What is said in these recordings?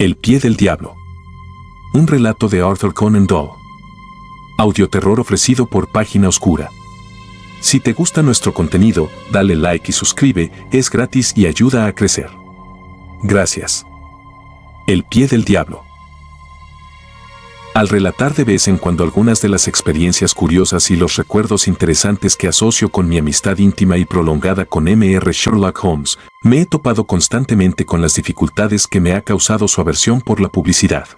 El pie del diablo. Un relato de Arthur Conan Doyle. Audioterror ofrecido por Página Oscura. Si te gusta nuestro contenido, dale like y suscribe, es gratis y ayuda a crecer. Gracias. El pie del diablo. Al relatar de vez en cuando algunas de las experiencias curiosas y los recuerdos interesantes que asocio con mi amistad íntima y prolongada con M.R. Sherlock Holmes, me he topado constantemente con las dificultades que me ha causado su aversión por la publicidad.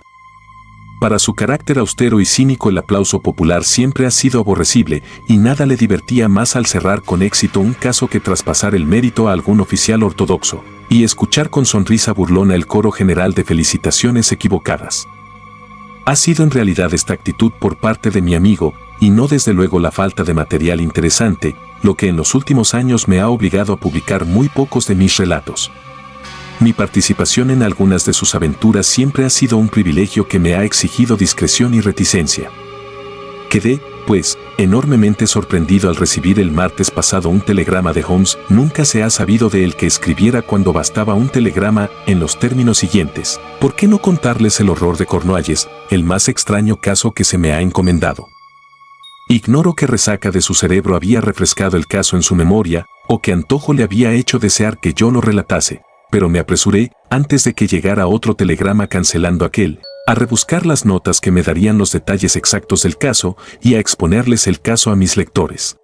Para su carácter austero y cínico, el aplauso popular siempre ha sido aborrecible, y nada le divertía más al cerrar con éxito un caso que traspasar el mérito a algún oficial ortodoxo, y escuchar con sonrisa burlona el coro general de felicitaciones equivocadas. Ha sido en realidad esta actitud por parte de mi amigo, y no desde luego la falta de material interesante, lo que en los últimos años me ha obligado a publicar muy pocos de mis relatos. Mi participación en algunas de sus aventuras siempre ha sido un privilegio que me ha exigido discreción y reticencia. Quedé, pues, enormemente sorprendido al recibir el martes pasado un telegrama de Holmes. Nunca se ha sabido de él que escribiera cuando bastaba un telegrama en los términos siguientes: ¿por qué no contarles el horror de Cornualles, el más extraño caso que se me ha encomendado? Ignoro qué resaca de su cerebro había refrescado el caso en su memoria, o qué antojo le había hecho desear que yo lo relatase, pero me apresuré, antes de que llegara otro telegrama cancelando aquel, a rebuscar las notas que me darían los detalles exactos del caso y a exponerles el caso a mis lectores.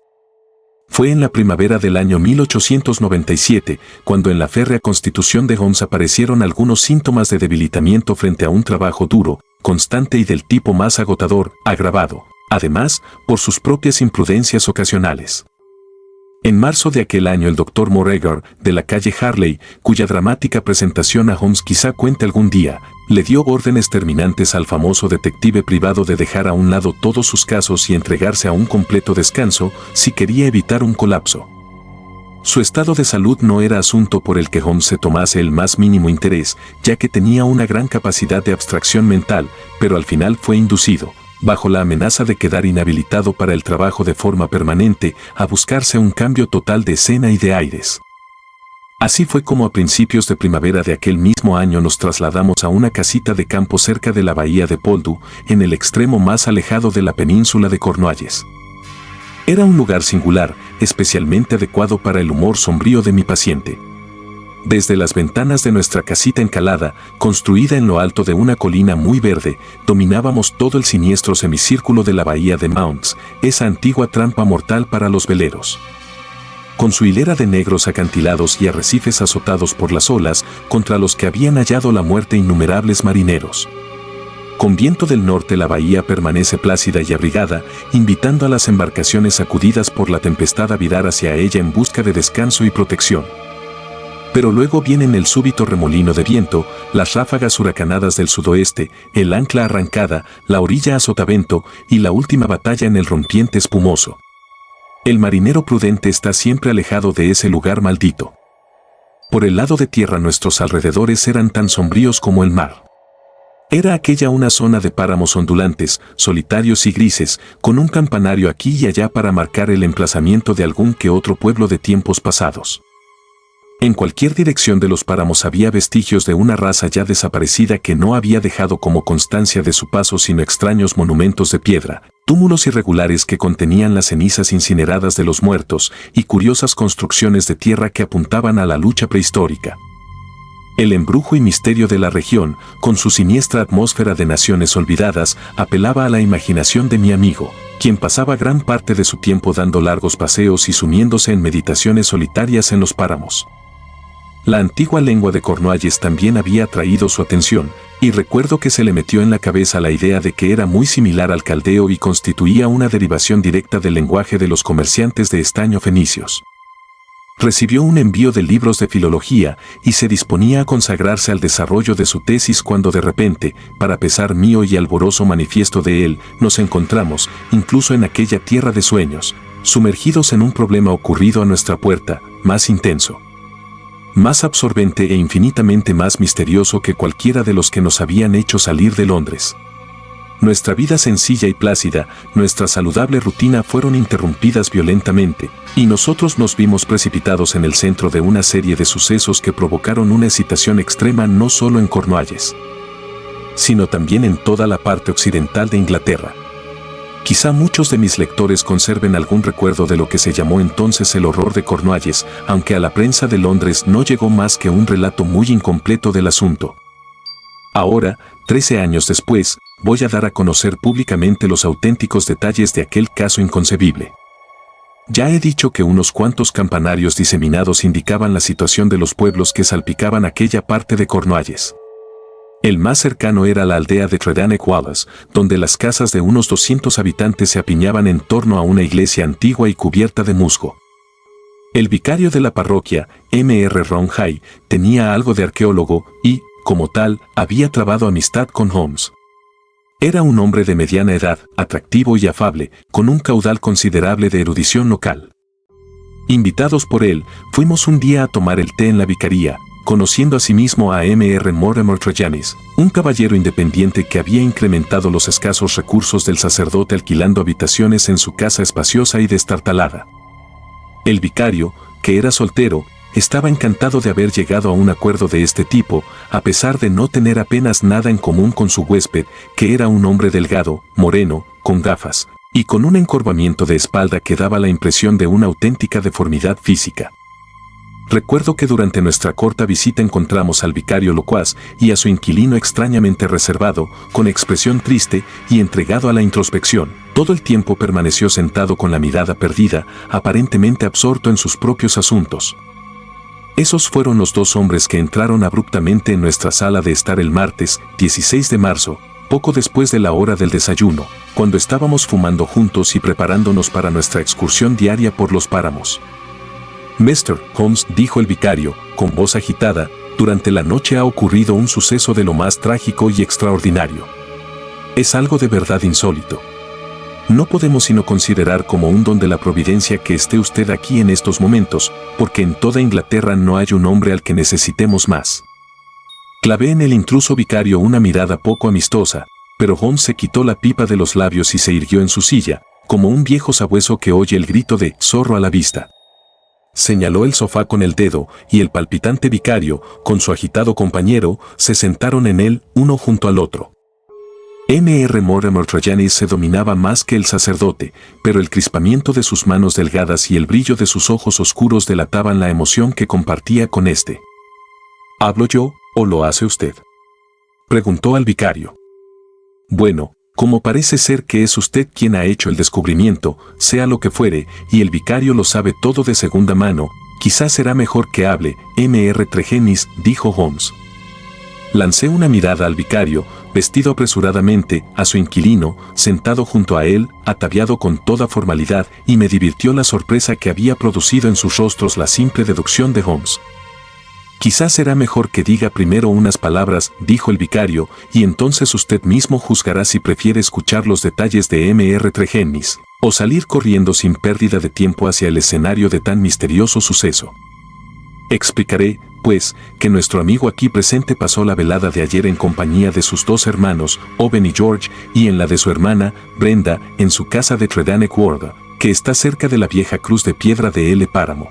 Fue en la primavera del año 1897, cuando en la férrea constitución de Holmes aparecieron algunos síntomas de debilitamiento frente a un trabajo duro, constante y del tipo más agotador, agravado, además, por sus propias imprudencias ocasionales. En marzo de aquel año el Dr. Moregar, de la calle Harley, cuya dramática presentación a Holmes quizá cuente algún día, le dio órdenes terminantes al famoso detective privado de dejar a un lado todos sus casos y entregarse a un completo descanso si quería evitar un colapso. Su estado de salud no era asunto por el que Holmes se tomase el más mínimo interés, ya que tenía una gran capacidad de abstracción mental, pero al final fue inducido, bajo la amenaza de quedar inhabilitado para el trabajo de forma permanente, a buscarse un cambio total de escena y de aires. Así fue como a principios de primavera de aquel mismo año nos trasladamos a una casita de campo cerca de la bahía de Poldhu, en el extremo más alejado de la península de Cornualles. Era un lugar singular, especialmente adecuado para el humor sombrío de mi paciente. Desde las ventanas de nuestra casita encalada, construida en lo alto de una colina muy verde, dominábamos todo el siniestro semicírculo de la bahía de Mounts, esa antigua trampa mortal para los veleros. Con su hilera de negros acantilados y arrecifes azotados por las olas, contra los que habían hallado la muerte innumerables marineros. Con viento del norte la bahía permanece plácida y abrigada, invitando a las embarcaciones sacudidas por la tempestad a virar hacia ella en busca de descanso y protección. Pero luego vienen el súbito remolino de viento, las ráfagas huracanadas del sudoeste, el ancla arrancada, la orilla a sotavento y la última batalla en el rompiente espumoso. El marinero prudente está siempre alejado de ese lugar maldito. Por el lado de tierra nuestros alrededores eran tan sombríos como el mar. Era aquella una zona de páramos ondulantes, solitarios y grises, con un campanario aquí y allá para marcar el emplazamiento de algún que otro pueblo de tiempos pasados. En cualquier dirección de los páramos había vestigios de una raza ya desaparecida que no había dejado como constancia de su paso sino extraños monumentos de piedra, túmulos irregulares que contenían las cenizas incineradas de los muertos y curiosas construcciones de tierra que apuntaban a la lucha prehistórica. El embrujo y misterio de la región, con su siniestra atmósfera de naciones olvidadas, apelaba a la imaginación de mi amigo, quien pasaba gran parte de su tiempo dando largos paseos y sumiéndose en meditaciones solitarias en los páramos. La antigua lengua de Cornualles también había atraído su atención, y recuerdo que se le metió en la cabeza la idea de que era muy similar al caldeo y constituía una derivación directa del lenguaje de los comerciantes de estaño fenicios. Recibió un envío de libros de filología y se disponía a consagrarse al desarrollo de su tesis cuando de repente, para pesar mío y alborozo manifiesto de él, nos encontramos, incluso en aquella tierra de sueños, sumergidos en un problema ocurrido a nuestra puerta, más intenso, más absorbente e infinitamente más misterioso que cualquiera de los que nos habían hecho salir de Londres. Nuestra vida sencilla y plácida, nuestra saludable rutina fueron interrumpidas violentamente, y nosotros nos vimos precipitados en el centro de una serie de sucesos que provocaron una excitación extrema no solo en Cornualles, sino también en toda la parte occidental de Inglaterra. Quizá muchos de mis lectores conserven algún recuerdo de lo que se llamó entonces el horror de Cornualles, aunque a la prensa de Londres no llegó más que un relato muy incompleto del asunto. Ahora, 13 años después, voy a dar a conocer públicamente los auténticos detalles de aquel caso inconcebible. Ya he dicho que unos cuantos campanarios diseminados indicaban la situación de los pueblos que salpicaban aquella parte de Cornualles. El más cercano era la aldea de Tredanec Wallace, donde las casas de unos 200 habitantes se apiñaban en torno a una iglesia antigua y cubierta de musgo. El vicario de la parroquia, M.R. Roundhay, tenía algo de arqueólogo y, como tal, había trabado amistad con Holmes. Era un hombre de mediana edad, atractivo y afable, con un caudal considerable de erudición local. Invitados por él, fuimos un día a tomar el té en la vicaría, conociendo asimismo a M.R. Mortimer Tregennis, un caballero independiente que había incrementado los escasos recursos del sacerdote alquilando habitaciones en su casa espaciosa y destartalada. El vicario, que era soltero, estaba encantado de haber llegado a un acuerdo de este tipo, a pesar de no tener apenas nada en común con su huésped, que era un hombre delgado, moreno, con gafas, y con un encorvamiento de espalda que daba la impresión de una auténtica deformidad física. Recuerdo que durante nuestra corta visita encontramos al vicario locuaz y a su inquilino extrañamente reservado, con expresión triste y entregado a la introspección. Todo el tiempo permaneció sentado con la mirada perdida, aparentemente absorto en sus propios asuntos. Esos fueron los dos hombres que entraron abruptamente en nuestra sala de estar el martes, 16 de marzo, poco después de la hora del desayuno, cuando estábamos fumando juntos y preparándonos para nuestra excursión diaria por los páramos. Mr. Holmes, dijo el vicario, con voz agitada, durante la noche ha ocurrido un suceso de lo más trágico y extraordinario. Es algo de verdad insólito. No podemos sino considerar como un don de la providencia que esté usted aquí en estos momentos, porque en toda Inglaterra no hay un hombre al que necesitemos más. Clavé en el intruso vicario una mirada poco amistosa, pero Holmes se quitó la pipa de los labios y se irguió en su silla, como un viejo sabueso que oye el grito de zorro a la vista. Señaló el sofá con el dedo, y el palpitante vicario, con su agitado compañero, se sentaron en él, uno junto al otro. M.R. Mortimer Tregennis se dominaba más que el sacerdote, pero el crispamiento de sus manos delgadas y el brillo de sus ojos oscuros delataban la emoción que compartía con éste. ¿Hablo yo, o lo hace usted?, preguntó al vicario. Bueno, como parece ser que es usted quien ha hecho el descubrimiento, sea lo que fuere, y el vicario lo sabe todo de segunda mano, quizás será mejor que hable, M.R. Tregennis, dijo Holmes. Lancé una mirada al vicario, vestido apresuradamente, a su inquilino, sentado junto a él, ataviado con toda formalidad, y me divirtió la sorpresa que había producido en sus rostros la simple deducción de Holmes. Quizás será mejor que diga primero unas palabras, dijo el vicario, y entonces usted mismo juzgará si prefiere escuchar los detalles de M.R. Tregennis, o salir corriendo sin pérdida de tiempo hacia el escenario de tan misterioso suceso. Explicaré, pues, que nuestro amigo aquí presente pasó la velada de ayer en compañía de sus dos hermanos, Owen y George, y en la de su hermana, Brenda, en su casa de Tredanec Wallace, que está cerca de la vieja cruz de piedra de L. Páramo.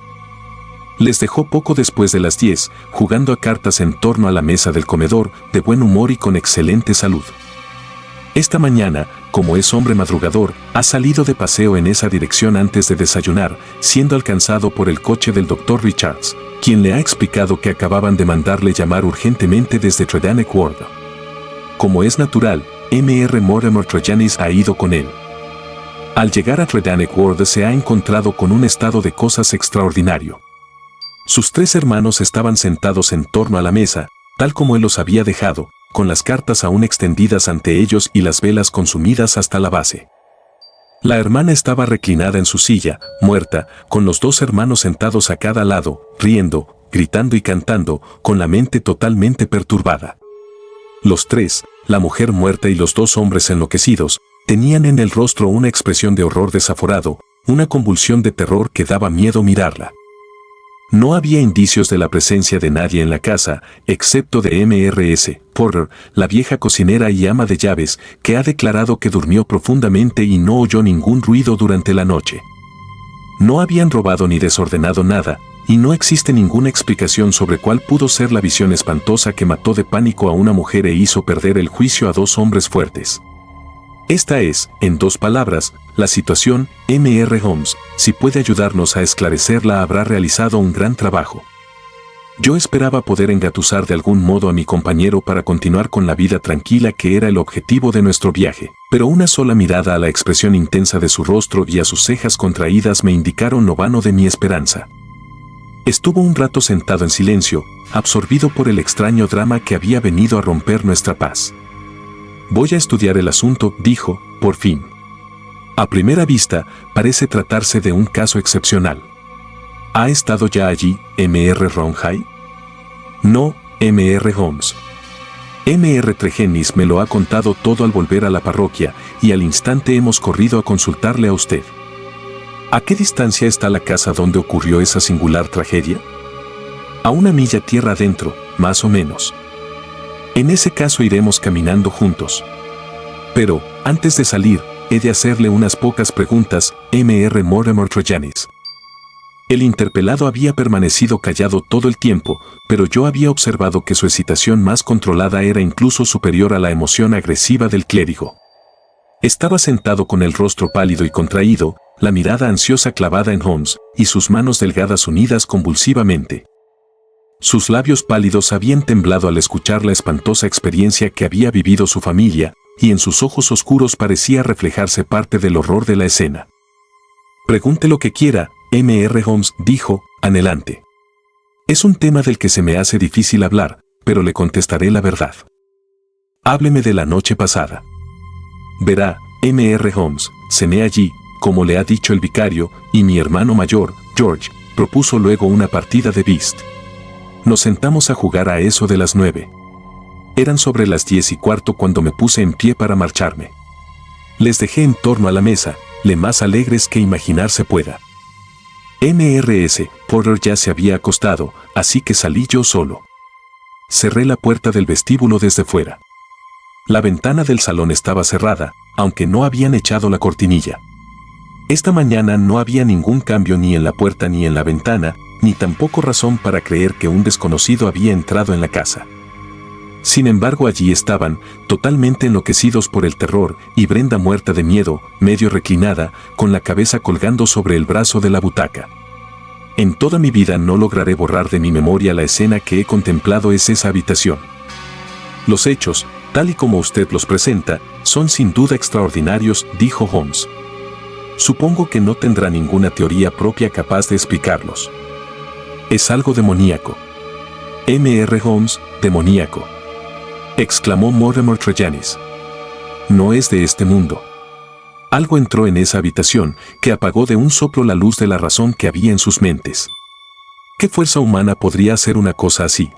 Les dejó poco después de las 10, jugando a cartas en torno a la mesa del comedor, de buen humor y con excelente salud. Esta mañana, como es hombre madrugador, ha salido de paseo en esa dirección antes de desayunar, siendo alcanzado por el coche del Dr. Richards, quien le ha explicado que acababan de mandarle llamar urgentemente desde Tredanec Wallace. Como es natural, M.R. Mortimer Tregennis ha ido con él. Al llegar a Tredanec Wallace se ha encontrado con un estado de cosas extraordinario. Sus tres hermanos estaban sentados en torno a la mesa, tal como él los había dejado, con las cartas aún extendidas ante ellos y las velas consumidas hasta la base. La hermana estaba reclinada en su silla, muerta, con los dos hermanos sentados a cada lado, riendo, gritando y cantando, con la mente totalmente perturbada. Los tres, la mujer muerta y los dos hombres enloquecidos, tenían en el rostro una expresión de horror desaforado, una convulsión de terror que daba miedo mirarla. No había indicios de la presencia de nadie en la casa, excepto de M.R.S. Porter, la vieja cocinera y ama de llaves, que ha declarado que durmió profundamente y no oyó ningún ruido durante la noche. No habían robado ni desordenado nada, y no existe ninguna explicación sobre cuál pudo ser la visión espantosa que mató de pánico a una mujer e hizo perder el juicio a dos hombres fuertes. Esta es, en dos palabras, la situación. M.R. Holmes, si puede ayudarnos a esclarecerla, habrá realizado un gran trabajo. Yo esperaba poder engatusar de algún modo a mi compañero para continuar con la vida tranquila que era el objetivo de nuestro viaje, pero una sola mirada a la expresión intensa de su rostro y a sus cejas contraídas me indicaron lo vano de mi esperanza. Estuvo un rato sentado en silencio, absorbido por el extraño drama que había venido a romper nuestra paz. Voy a estudiar el asunto, dijo, por fin. A primera vista, parece tratarse de un caso excepcional. ¿Ha estado ya allí, M.R. Roundhay? No, M.R. Holmes. M.R. Tregennis me lo ha contado todo al volver a la parroquia, y al instante hemos corrido a consultarle a usted. ¿A qué distancia está la casa donde ocurrió esa singular tragedia? A 1 milla tierra adentro, más o menos. En ese caso iremos caminando juntos. Pero, antes de salir, he de hacerle unas pocas preguntas, M.R. Mortimer Tregennis. El interpelado había permanecido callado todo el tiempo, pero yo había observado que su excitación más controlada era incluso superior a la emoción agresiva del clérigo. Estaba sentado con el rostro pálido y contraído, la mirada ansiosa clavada en Holmes, y sus manos delgadas unidas convulsivamente. Sus labios pálidos habían temblado al escuchar la espantosa experiencia que había vivido su familia, y en sus ojos oscuros parecía reflejarse parte del horror de la escena. Pregunte lo que quiera, M.R. Holmes dijo, anhelante. Es un tema del que se me hace difícil hablar, pero le contestaré la verdad. Hábleme de la noche pasada. Verá, M.R. Holmes, cené allí, como le ha dicho el vicario, y mi hermano mayor, George, propuso luego una partida de whist. Nos sentamos a jugar a eso de las 9. Eran sobre las 10:15 cuando me puse en pie para marcharme. Les dejé en torno a la mesa, le más alegres que imaginarse pueda. M.R.S. Porter ya se había acostado, así que salí yo solo. Cerré la puerta del vestíbulo desde fuera. La ventana del salón estaba cerrada, aunque no habían echado la cortinilla. Esta mañana no había ningún cambio ni en la puerta ni en la ventana, ni tampoco razón para creer que un desconocido había entrado en la casa. Sin embargo, allí estaban, totalmente enloquecidos por el terror, y Brenda muerta de miedo, medio reclinada, con la cabeza colgando sobre el brazo de la butaca. En toda mi vida no lograré borrar de mi memoria la escena que he contemplado es esa habitación. Los hechos, tal y como usted los presenta, son sin duda extraordinarios, dijo Holmes. Supongo que no tendrá ninguna teoría propia capaz de explicarlos. Es algo demoníaco. M.R. Holmes, demoníaco, exclamó Mortimer Tregennis. No es de este mundo. Algo entró en esa habitación que apagó de un soplo la luz de la razón que había en sus mentes. ¿Qué fuerza humana podría hacer una cosa así?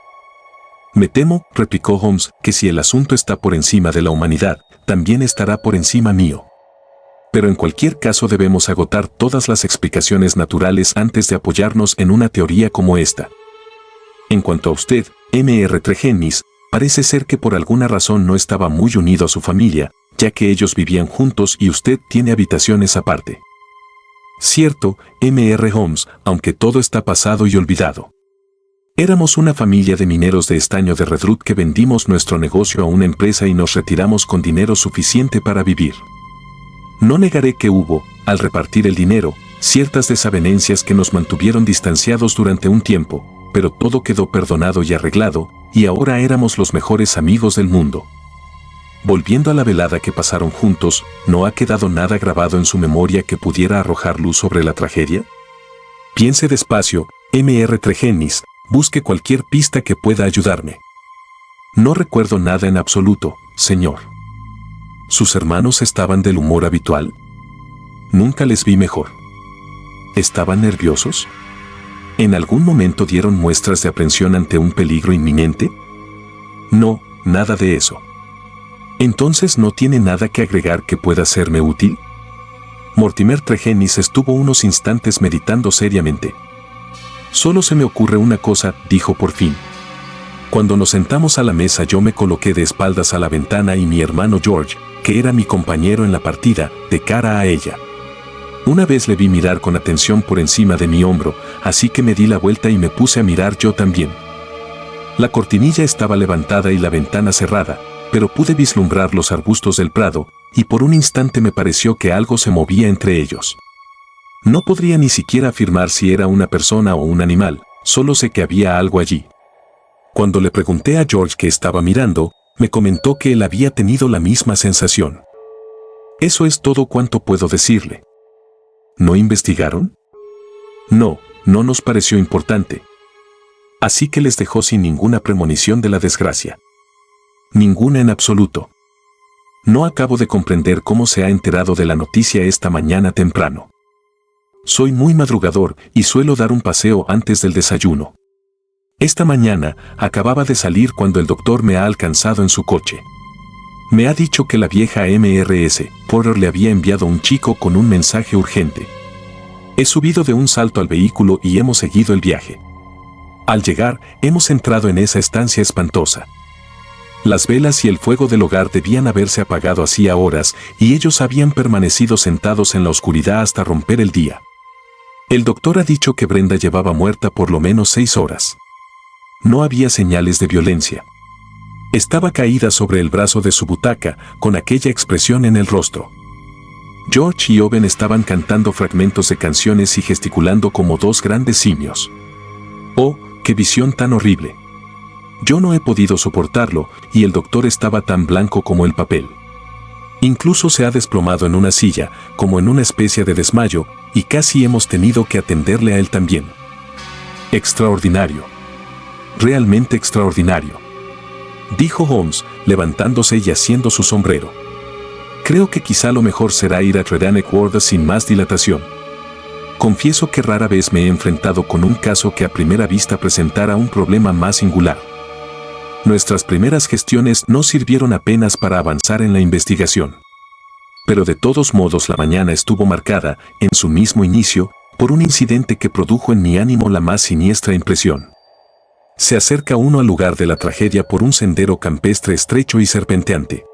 Me temo, replicó Holmes, que si el asunto está por encima de la humanidad, también estará por encima mío. Pero en cualquier caso debemos agotar todas las explicaciones naturales antes de apoyarnos en una teoría como esta. En cuanto a usted, M.R. Tregennis, parece ser que por alguna razón no estaba muy unido a su familia, ya que ellos vivían juntos y usted tiene habitaciones aparte. Cierto, M.R. Holmes, aunque todo está pasado y olvidado. Éramos una familia de mineros de estaño de Redruth que vendimos nuestro negocio a una empresa y nos retiramos con dinero suficiente para vivir. No negaré que hubo, al repartir el dinero, ciertas desavenencias que nos mantuvieron distanciados durante un tiempo, pero todo quedó perdonado y arreglado, y ahora éramos los mejores amigos del mundo. Volviendo a la velada que pasaron juntos, ¿no ha quedado nada grabado en su memoria que pudiera arrojar luz sobre la tragedia? Piense despacio, M.R. Tregennis, busque cualquier pista que pueda ayudarme. No recuerdo nada en absoluto, señor. ¿Sus hermanos estaban del humor habitual? Nunca les vi mejor. ¿Estaban nerviosos? ¿En algún momento dieron muestras de aprensión ante un peligro inminente? No, nada de eso. ¿Entonces no tiene nada que agregar que pueda serme útil? Mortimer Tregennis estuvo unos instantes meditando seriamente. Solo se me ocurre una cosa, dijo por fin. Cuando nos sentamos a la mesa yo me coloqué de espaldas a la ventana y mi hermano George, que era mi compañero en la partida, de cara a ella. Una vez le vi mirar con atención por encima de mi hombro, así que me di la vuelta y me puse a mirar yo también. La cortinilla estaba levantada y la ventana cerrada, pero pude vislumbrar los arbustos del prado, y por un instante me pareció que algo se movía entre ellos. No podría ni siquiera afirmar si era una persona o un animal, solo sé que había algo allí. Cuando le pregunté a George qué estaba mirando, me comentó que él había tenido la misma sensación. Eso es todo cuanto puedo decirle. ¿No investigaron? No, no nos pareció importante. Así que les dejó sin ninguna premonición de la desgracia. Ninguna en absoluto. No acabo de comprender cómo se ha enterado de la noticia esta mañana temprano. Soy muy madrugador y suelo dar un paseo antes del desayuno. Esta mañana acababa de salir cuando el doctor me ha alcanzado en su coche. Me ha dicho que la vieja Mrs. Porter le había enviado un chico con un mensaje urgente. He subido de un salto al vehículo y hemos seguido el viaje. Al llegar, hemos entrado en esa estancia espantosa. Las velas y el fuego del hogar debían haberse apagado hacía horas y ellos habían permanecido sentados en la oscuridad hasta romper el día. El doctor ha dicho que Brenda llevaba muerta por lo menos 6 horas. No había señales de violencia. Estaba caída sobre el brazo de su butaca, con aquella expresión en el rostro. George y Owen estaban cantando fragmentos de canciones y gesticulando como dos grandes simios. ¡Oh, qué visión tan horrible! Yo no he podido soportarlo, y el doctor estaba tan blanco como el papel. Incluso se ha desplomado en una silla, como en una especie de desmayo, y casi hemos tenido que atenderle a él también. Extraordinario. Realmente extraordinario, dijo Holmes, levantándose y haciendo su sombrero. Creo que quizá lo mejor será ir a Tredannick Ward sin más dilatación. Confieso que rara vez me he enfrentado con un caso que a primera vista presentara un problema más singular. Nuestras primeras gestiones no sirvieron apenas para avanzar en la investigación. Pero de todos modos la mañana estuvo marcada, en su mismo inicio, por un incidente que produjo en mi ánimo la más siniestra impresión. Se acerca uno al lugar de la tragedia por un sendero campestre estrecho y serpenteante.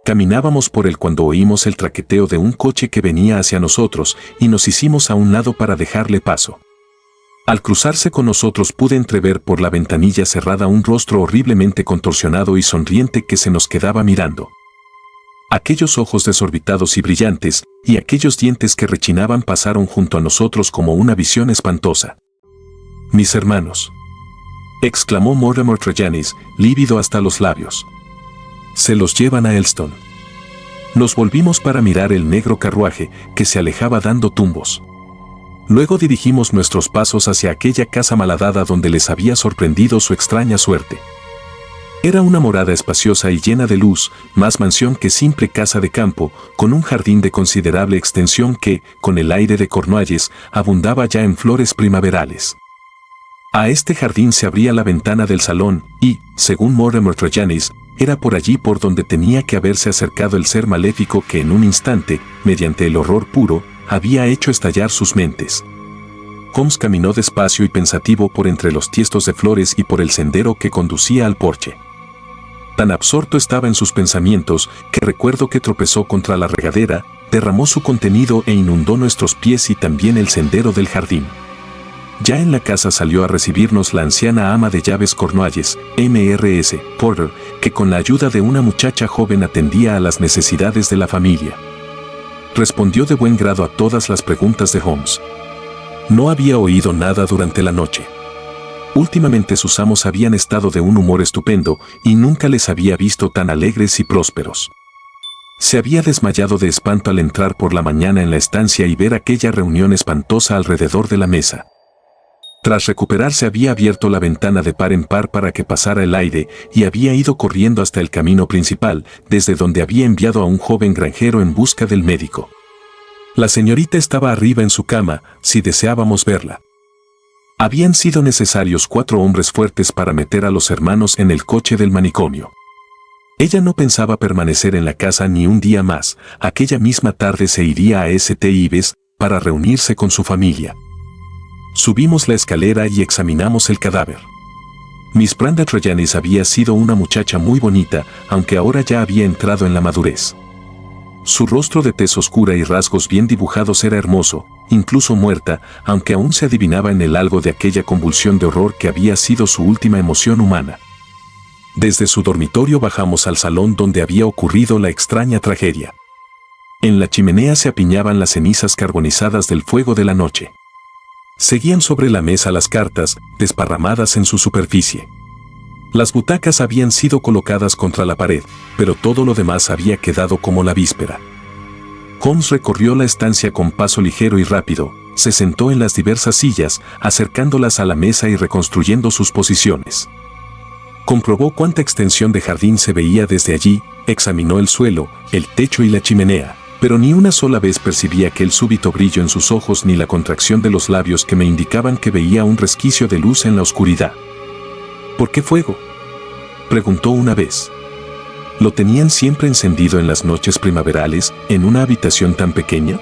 Caminábamos por él cuando oímos el traqueteo de un coche que venía hacia nosotros y nos hicimos a un lado para dejarle paso. Al cruzarse con nosotros pude entrever por la ventanilla cerrada un rostro horriblemente contorsionado y sonriente que se nos quedaba mirando. Aquellos ojos desorbitados y brillantes, y aquellos dientes que rechinaban pasaron junto a nosotros como una visión espantosa. «Mis hermanos», exclamó Mortimer Tregennis, lívido hasta los labios. «Se los llevan a Elston». Nos volvimos para mirar el negro carruaje que se alejaba dando tumbos. Luego dirigimos nuestros pasos hacia aquella casa malhadada donde les había sorprendido su extraña suerte. Era una morada espaciosa y llena de luz, más mansión que simple casa de campo, con un jardín de considerable extensión que, con el aire de Cornualles, abundaba ya en flores primaverales. A este jardín se abría la ventana del salón y, según Mortimer Tregennis, era por allí por donde tenía que haberse acercado el ser maléfico que en un instante, mediante el horror puro, había hecho estallar sus mentes. Holmes caminó despacio y pensativo por entre los tiestos de flores y por el sendero que conducía al porche. Tan absorto estaba en sus pensamientos que recuerdo que tropezó contra la regadera, derramó su contenido e inundó nuestros pies y también el sendero del jardín. Ya en la casa salió a recibirnos la anciana ama de llaves Cornualles, Mrs. Porter, que con la ayuda de una muchacha joven atendía a las necesidades de la familia. Respondió de buen grado a todas las preguntas de Holmes. No había oído nada durante la noche. Últimamente sus amos habían estado de un humor estupendo y nunca les había visto tan alegres y prósperos. Se había desmayado de espanto al entrar por la mañana en la estancia y ver aquella reunión espantosa alrededor de la mesa. Tras recuperarse había abierto la ventana de par en par para que pasara el aire y había ido corriendo hasta el camino principal, desde donde había enviado a un joven granjero en busca del médico. La señorita estaba arriba en su cama, si deseábamos verla. Habían sido necesarios 4 hombres fuertes para meter a los hermanos en el coche del manicomio. Ella no pensaba permanecer en la casa ni un día más, aquella misma tarde se iría a St. Ives para reunirse con su familia. Subimos la escalera y examinamos el cadáver. Miss Brenda Tregennis había sido una muchacha muy bonita, aunque ahora ya había entrado en la madurez. Su rostro de tez oscura y rasgos bien dibujados era hermoso, incluso muerta, aunque aún se adivinaba en él algo de aquella convulsión de horror que había sido su última emoción humana. Desde su dormitorio bajamos al salón donde había ocurrido la extraña tragedia. En la chimenea se apiñaban las cenizas carbonizadas del fuego de la noche. Seguían sobre la mesa las cartas, desparramadas en su superficie. Las butacas habían sido colocadas contra la pared, pero todo lo demás había quedado como la víspera. Holmes recorrió la estancia con paso ligero y rápido, se sentó en las diversas sillas, acercándolas a la mesa y reconstruyendo sus posiciones. Comprobó cuánta extensión de jardín se veía desde allí, examinó el suelo, el techo y la chimenea, pero ni una sola vez percibí aquel súbito brillo en sus ojos ni la contracción de los labios que me indicaban que veía un resquicio de luz en la oscuridad. ¿Por qué fuego?, preguntó una vez. ¿Lo tenían siempre encendido en las noches primaverales, en una habitación tan pequeña?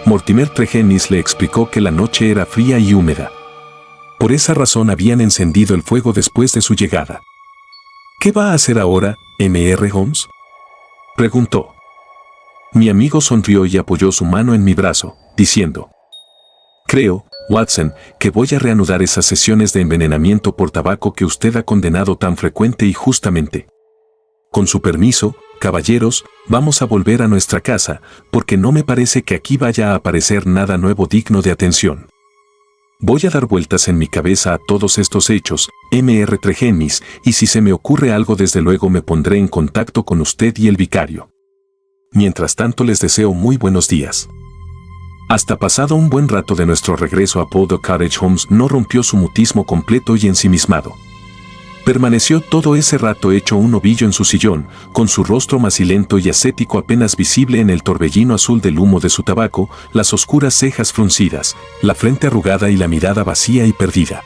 Mortimer Tregennis le explicó que la noche era fría y húmeda. Por esa razón habían encendido el fuego después de su llegada. ¿Qué va a hacer ahora, Mr. Holmes?, preguntó. Mi amigo sonrió y apoyó su mano en mi brazo, diciendo: creo, Watson, que voy a reanudar esas sesiones de envenenamiento por tabaco que usted ha condenado tan frecuente y justamente. Con su permiso, caballeros, vamos a volver a nuestra casa, porque no me parece que aquí vaya a aparecer nada nuevo digno de atención. Voy a dar vueltas en mi cabeza a todos estos hechos, Mr. Tregennis, y si se me ocurre algo desde luego me pondré en contacto con usted y el vicario. Mientras tanto les deseo muy buenos días. Hasta pasado un buen rato de nuestro regreso a Poldo Cottage, Holmes no rompió su mutismo completo y ensimismado. Permaneció todo ese rato hecho un ovillo en su sillón, con su rostro macilento y ascético apenas visible en el torbellino azul del humo de su tabaco, las oscuras cejas fruncidas, la frente arrugada y la mirada vacía y perdida.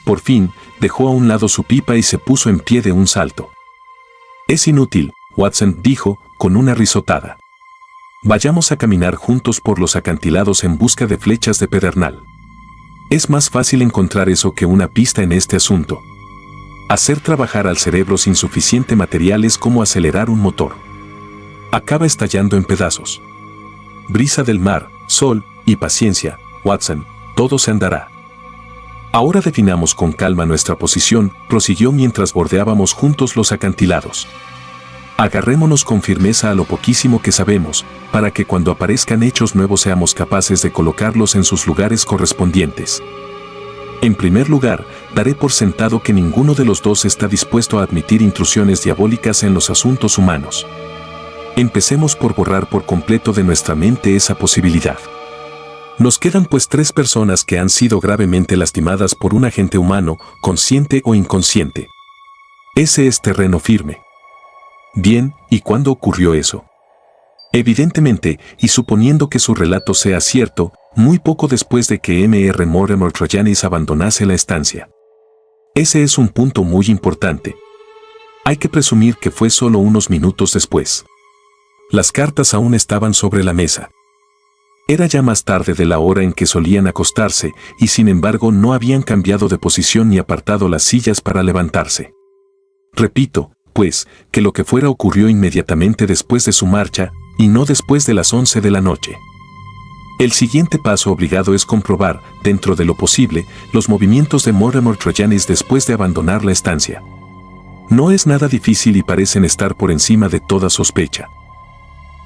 Por fin, dejó a un lado su pipa y se puso en pie de un salto. Es inútil, Watson, dijo, con una risotada. Vayamos a caminar juntos por los acantilados en busca de flechas de pedernal. Es más fácil encontrar eso que una pista en este asunto. Hacer trabajar al cerebro sin suficiente material es como acelerar un motor. Acaba estallando en pedazos. Brisa del mar, sol y paciencia, Watson, todo se andará. Ahora definamos con calma nuestra posición, prosiguió mientras bordeábamos juntos los acantilados. Agarrémonos con firmeza a lo poquísimo que sabemos, para que cuando aparezcan hechos nuevos seamos capaces de colocarlos en sus lugares correspondientes. En primer lugar, daré por sentado que ninguno de los dos está dispuesto a admitir intrusiones diabólicas en los asuntos humanos. Empecemos por borrar por completo de nuestra mente esa posibilidad. Nos quedan pues 3 personas que han sido gravemente lastimadas por un agente humano, consciente o inconsciente. Ese es terreno firme. Bien, ¿y cuándo ocurrió eso? Evidentemente, y suponiendo que su relato sea cierto, muy poco después de que Mr. Mortimer Tregennis abandonase la estancia. Ese es un punto muy importante. Hay que presumir que fue solo unos minutos después. Las cartas aún estaban sobre la mesa. Era ya más tarde de la hora en que solían acostarse, y sin embargo no habían cambiado de posición ni apartado las sillas para levantarse. Repito, pues, que lo que fuera ocurrió inmediatamente después de su marcha, y no después de las 11 de la noche. El siguiente paso obligado es comprobar, dentro de lo posible, los movimientos de Mortimer Tregennis después de abandonar la estancia. No es nada difícil y parecen estar por encima de toda sospecha.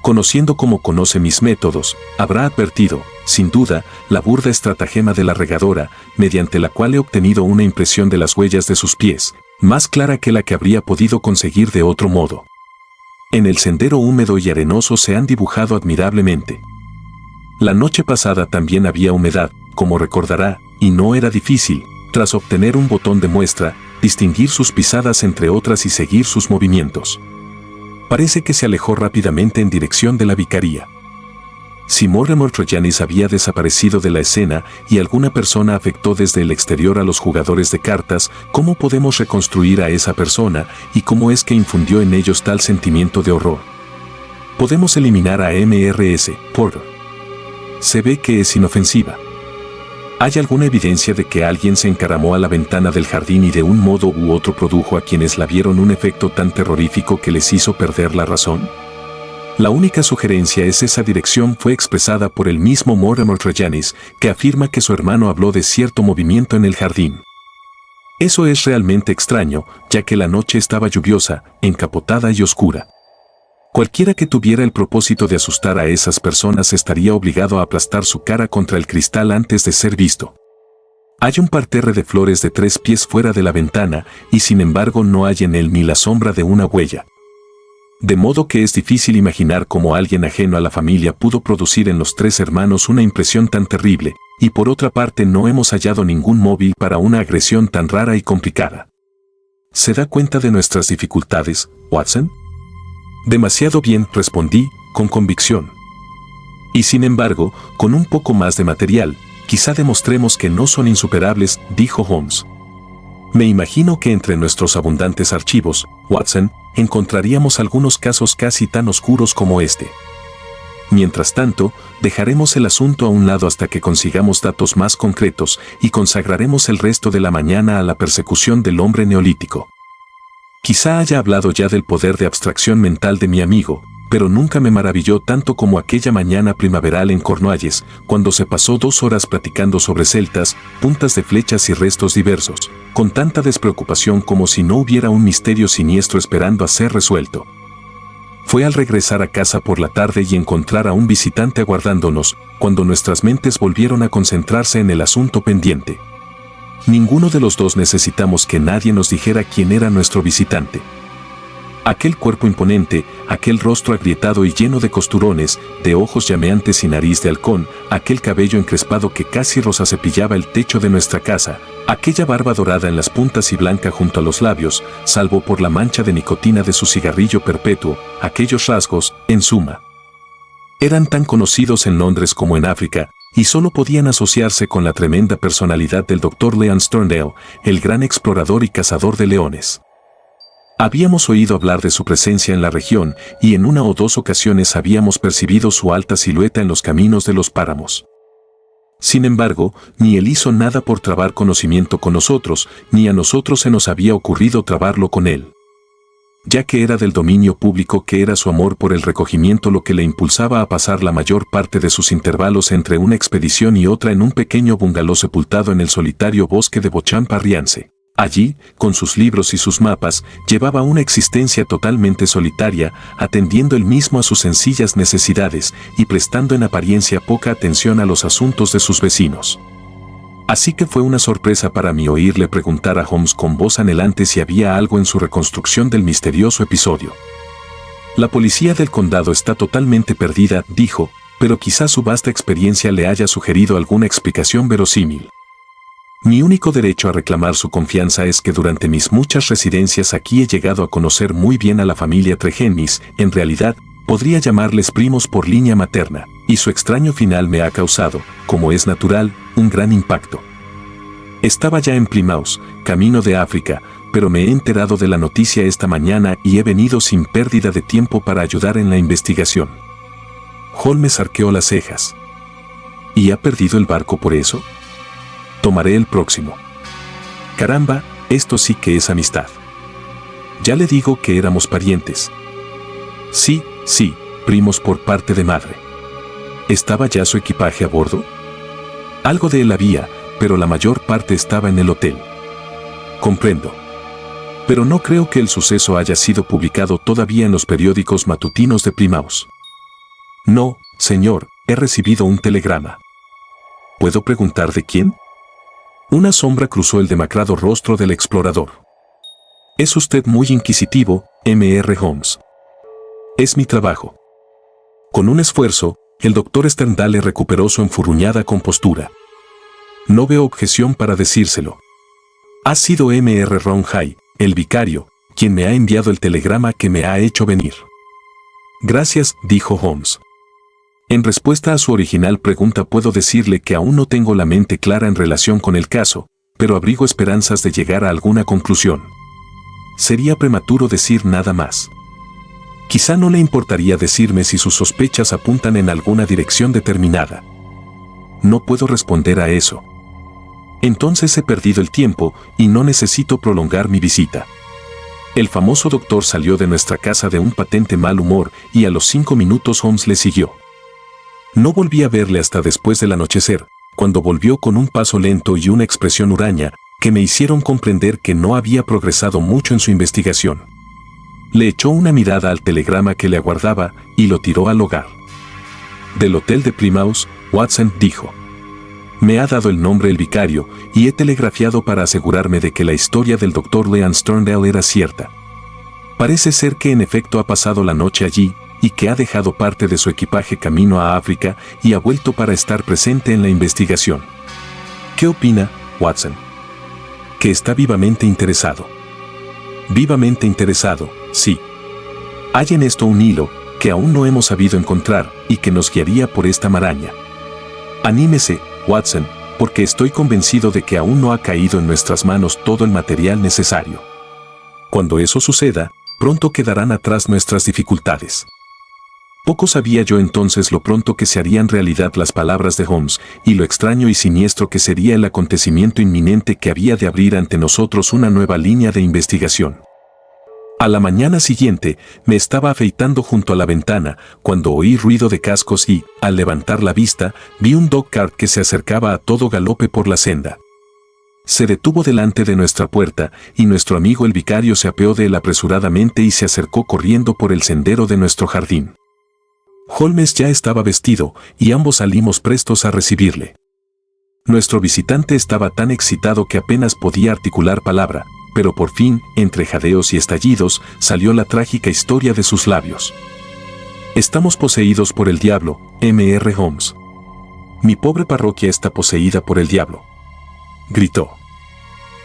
Conociendo como conoce mis métodos, habrá advertido, sin duda, la burda estratagema de la regadora, mediante la cual he obtenido una impresión de las huellas de sus pies, más clara que la que habría podido conseguir de otro modo. En el sendero húmedo y arenoso se han dibujado admirablemente. La noche pasada también había humedad, como recordará, y no era difícil, tras obtener un botón de muestra, distinguir sus pisadas entre otras y seguir sus movimientos. Parece que se alejó rápidamente en dirección de la vicaría. Si Mortimer Tregennis había desaparecido de la escena y alguna persona afectó desde el exterior a los jugadores de cartas, ¿cómo podemos reconstruir a esa persona y cómo es que infundió en ellos tal sentimiento de horror? Podemos eliminar a Mrs. Porter. Se ve que es inofensiva. ¿Hay alguna evidencia de que alguien se encaramó a la ventana del jardín y de un modo u otro produjo a quienes la vieron un efecto tan terrorífico que les hizo perder la razón? La única sugerencia es esa dirección fue expresada por el mismo Mortimer Trejanis, que afirma que su hermano habló de cierto movimiento en el jardín. Eso es realmente extraño, ya que la noche estaba lluviosa, encapotada y oscura. Cualquiera que tuviera el propósito de asustar a esas personas estaría obligado a aplastar su cara contra el cristal antes de ser visto. Hay un parterre de flores de 3 pies fuera de la ventana, y sin embargo no hay en él ni la sombra de una huella. De modo que es difícil imaginar cómo alguien ajeno a la familia pudo producir en los 3 hermanos una impresión tan terrible, y por otra parte no hemos hallado ningún móvil para una agresión tan rara y complicada. ¿Se da cuenta de nuestras dificultades, Watson? Demasiado bien, respondí, con convicción. Y sin embargo, con un poco más de material, quizá demostremos que no son insuperables, dijo Holmes. Me imagino que entre nuestros abundantes archivos, Watson, encontraríamos algunos casos casi tan oscuros como este. Mientras tanto, dejaremos el asunto a un lado hasta que consigamos datos más concretos y consagraremos el resto de la mañana a la persecución del hombre neolítico. Quizá haya hablado ya del poder de abstracción mental de mi amigo, pero nunca me maravilló tanto como aquella mañana primaveral en Cornualles, cuando se pasó 2 horas platicando sobre celtas, puntas de flechas y restos diversos, con tanta despreocupación como si no hubiera un misterio siniestro esperando a ser resuelto. Fue al regresar a casa por la tarde y encontrar a un visitante aguardándonos, cuando nuestras mentes volvieron a concentrarse en el asunto pendiente. Ninguno de los dos necesitamos que nadie nos dijera quién era nuestro visitante. Aquel cuerpo imponente, aquel rostro agrietado y lleno de costurones, de ojos llameantes y nariz de halcón, aquel cabello encrespado que casi rosa cepillaba el techo de nuestra casa, aquella barba dorada en las puntas y blanca junto a los labios, salvo por la mancha de nicotina de su cigarrillo perpetuo, aquellos rasgos, en suma, eran tan conocidos en Londres como en África, y solo podían asociarse con la tremenda personalidad del Dr. Leon Sterndale, el gran explorador y cazador de leones. Habíamos oído hablar de su presencia en la región y en 1 o 2 ocasiones habíamos percibido su alta silueta en los caminos de los páramos. Sin embargo, ni él hizo nada por trabar conocimiento con nosotros, ni a nosotros se nos había ocurrido trabarlo con él. Ya que era del dominio público que era su amor por el recogimiento lo que le impulsaba a pasar la mayor parte de sus intervalos entre una expedición y otra en un pequeño bungalow sepultado en el solitario bosque de Beauchamp-Arriance. Allí, con sus libros y sus mapas, llevaba una existencia totalmente solitaria, atendiendo él mismo a sus sencillas necesidades y prestando en apariencia poca atención a los asuntos de sus vecinos. Así que fue una sorpresa para mí oírle preguntar a Holmes con voz anhelante si había algo en su reconstrucción del misterioso episodio. La policía del condado está totalmente perdida, dijo, pero quizá su vasta experiencia le haya sugerido alguna explicación verosímil. Mi único derecho a reclamar su confianza es que durante mis muchas residencias aquí he llegado a conocer muy bien a la familia Trejanis, en realidad, podría llamarles primos por línea materna, y su extraño final me ha causado, como es natural, un gran impacto. Estaba ya en Plymouth, camino de África, pero me he enterado de la noticia esta mañana y he venido sin pérdida de tiempo para ayudar en la investigación. Holmes arqueó las cejas. ¿Y ha perdido el barco por eso? Tomaré el próximo. Caramba, esto sí que es amistad. Ya le digo que éramos parientes. Sí, primos por parte de madre. ¿Estaba ya su equipaje a bordo? Algo de él había, pero la mayor parte estaba en el hotel. Comprendo. Pero no creo que el suceso haya sido publicado todavía en los periódicos matutinos de Plymouth. No, señor, he recibido un telegrama. ¿Puedo preguntar de quién? Una sombra cruzó el demacrado rostro del explorador. Es usted muy inquisitivo, Mr. Holmes. Es mi trabajo. Con un esfuerzo, el Dr. Sterndale recuperó su enfurruñada compostura. No veo objeción para decírselo. Ha sido Mr. Roundhay, el vicario, quien me ha enviado el telegrama que me ha hecho venir. Gracias, dijo Holmes. En respuesta a su original pregunta puedo decirle que aún no tengo la mente clara en relación con el caso, pero abrigo esperanzas de llegar a alguna conclusión. Sería prematuro decir nada más. Quizá no le importaría decirme si sus sospechas apuntan en alguna dirección determinada. No puedo responder a eso. Entonces he perdido el tiempo y no necesito prolongar mi visita. El famoso doctor salió de nuestra casa de un patente mal humor y a los 5 minutos Holmes le siguió. No volví a verle hasta después del anochecer, cuando volvió con un paso lento y una expresión huraña que me hicieron comprender que no había progresado mucho en su investigación. Le echó una mirada al telegrama que le aguardaba y lo tiró al hogar. Del hotel de Plymouth, Watson dijo: me ha dado el nombre el vicario y he telegrafiado para asegurarme de que la historia del Dr. Leon Sterndale era cierta. Parece ser que en efecto ha pasado la noche allí y que ha dejado parte de su equipaje camino a África y ha vuelto para estar presente en la investigación. ¿Qué opina, Watson? Que está vivamente interesado. Vivamente interesado, sí. Hay en esto un hilo que aún no hemos sabido encontrar y que nos guiaría por esta maraña. Anímese, Watson, porque estoy convencido de que aún no ha caído en nuestras manos todo el material necesario. Cuando eso suceda, pronto quedarán atrás nuestras dificultades. Poco sabía yo entonces lo pronto que se harían realidad las palabras de Holmes y lo extraño y siniestro que sería el acontecimiento inminente que había de abrir ante nosotros una nueva línea de investigación. A la mañana siguiente, me estaba afeitando junto a la ventana cuando oí ruido de cascos y, al levantar la vista, vi un dog-cart que se acercaba a todo galope por la senda. Se detuvo delante de nuestra puerta y nuestro amigo el vicario se apeó de él apresuradamente y se acercó corriendo por el sendero de nuestro jardín. Holmes ya estaba vestido y ambos salimos prestos a recibirle. Nuestro visitante estaba tan excitado que apenas podía articular palabra, pero por fin, entre jadeos y estallidos, salió la trágica historia de sus labios. Estamos poseídos por el diablo, M.R. Holmes. Mi pobre parroquia está poseída por el diablo, gritó.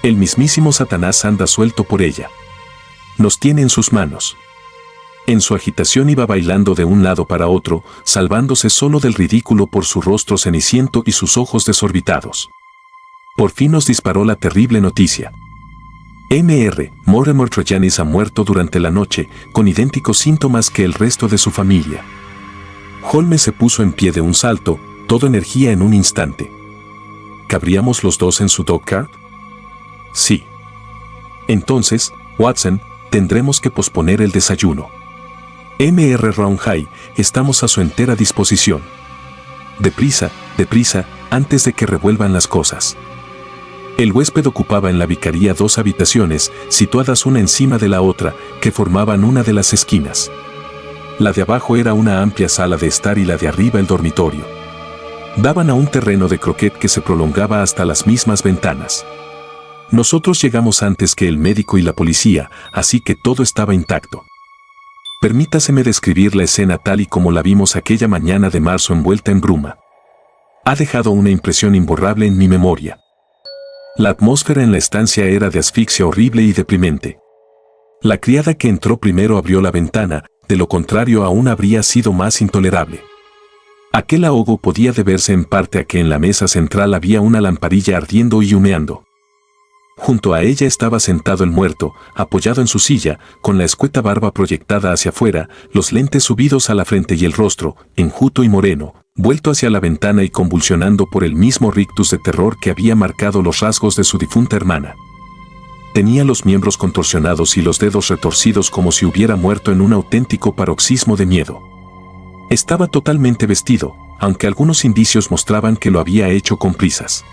El mismísimo Satanás anda suelto por ella. Nos tiene en sus manos. En su agitación iba bailando de un lado para otro, salvándose solo del ridículo por su rostro ceniciento y sus ojos desorbitados. Por fin nos disparó la terrible noticia. M.R. Mortimer Tregennis ha muerto durante la noche, con idénticos síntomas que el resto de su familia. Holmes se puso en pie de un salto, toda energía en un instante. ¿Cabríamos los dos en su dog-cart? Sí. Entonces, Watson, tendremos que posponer el desayuno. M.R. Roundhay, estamos a su entera disposición. Deprisa, deprisa, antes de que revuelvan las cosas. El huésped ocupaba en la vicaría 2 habitaciones, situadas una encima de la otra, que formaban una de las esquinas. La de abajo era una amplia sala de estar y la de arriba el dormitorio. Daban a un terreno de croquet que se prolongaba hasta las mismas ventanas. Nosotros llegamos antes que el médico y la policía, así que todo estaba intacto. Permítaseme describir la escena tal y como la vimos aquella mañana de marzo envuelta en bruma. Ha dejado una impresión imborrable en mi memoria. La atmósfera en la estancia era de asfixia horrible y deprimente. La criada que entró primero abrió la ventana, de lo contrario aún habría sido más intolerable. Aquel ahogo podía deberse en parte a que en la mesa central había una lamparilla ardiendo y humeando. Junto a ella estaba sentado el muerto, apoyado en su silla, con la escueta barba proyectada hacia afuera, los lentes subidos a la frente y el rostro, enjuto y moreno, vuelto hacia la ventana y convulsionando por el mismo rictus de terror que había marcado los rasgos de su difunta hermana. Tenía los miembros contorsionados y los dedos retorcidos como si hubiera muerto en un auténtico paroxismo de miedo. Estaba totalmente vestido, aunque algunos indicios mostraban que lo había hecho con prisas.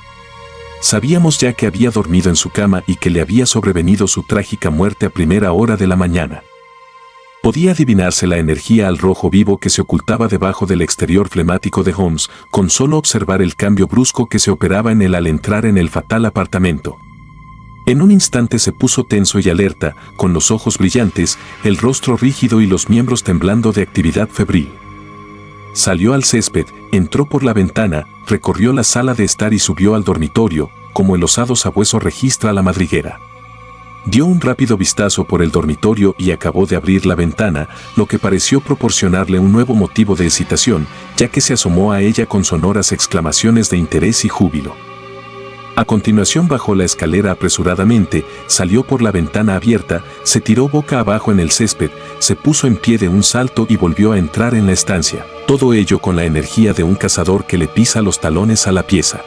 Sabíamos ya que había dormido en su cama y que le había sobrevenido su trágica muerte a primera hora de la mañana. Podía adivinarse la energía al rojo vivo que se ocultaba debajo del exterior flemático de Holmes, con solo observar el cambio brusco que se operaba en él al entrar en el fatal apartamento. En un instante se puso tenso y alerta, con los ojos brillantes, el rostro rígido y los miembros temblando de actividad febril. Salió al césped, entró por la ventana, recorrió la sala de estar y subió al dormitorio, como el osado sabueso registra la madriguera. Dio un rápido vistazo por el dormitorio y acabó de abrir la ventana, lo que pareció proporcionarle un nuevo motivo de excitación, ya que se asomó a ella con sonoras exclamaciones de interés y júbilo. A continuación bajó la escalera apresuradamente, salió por la ventana abierta, se tiró boca abajo en el césped, se puso en pie de un salto y volvió a entrar en la estancia, todo ello con la energía de un cazador que le pisa los talones a la pieza.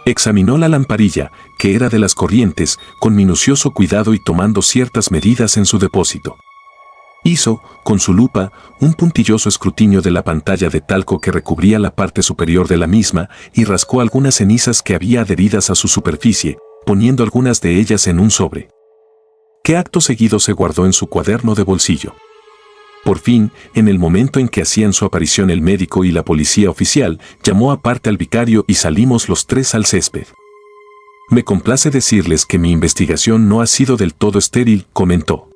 Examinó la lamparilla, que era de las corrientes, con minucioso cuidado y tomando ciertas medidas en su depósito. Hizo, con su lupa, un puntilloso escrutinio de la pantalla de talco que recubría la parte superior de la misma y rascó algunas cenizas que había adheridas a su superficie, poniendo algunas de ellas en un sobre, que acto seguido se guardó en su cuaderno de bolsillo. Por fin, en el momento en que hacían su aparición el médico y la policía oficial, llamó aparte al vicario y salimos los tres al césped. Me complace decirles que mi investigación no ha sido del todo estéril, comentó.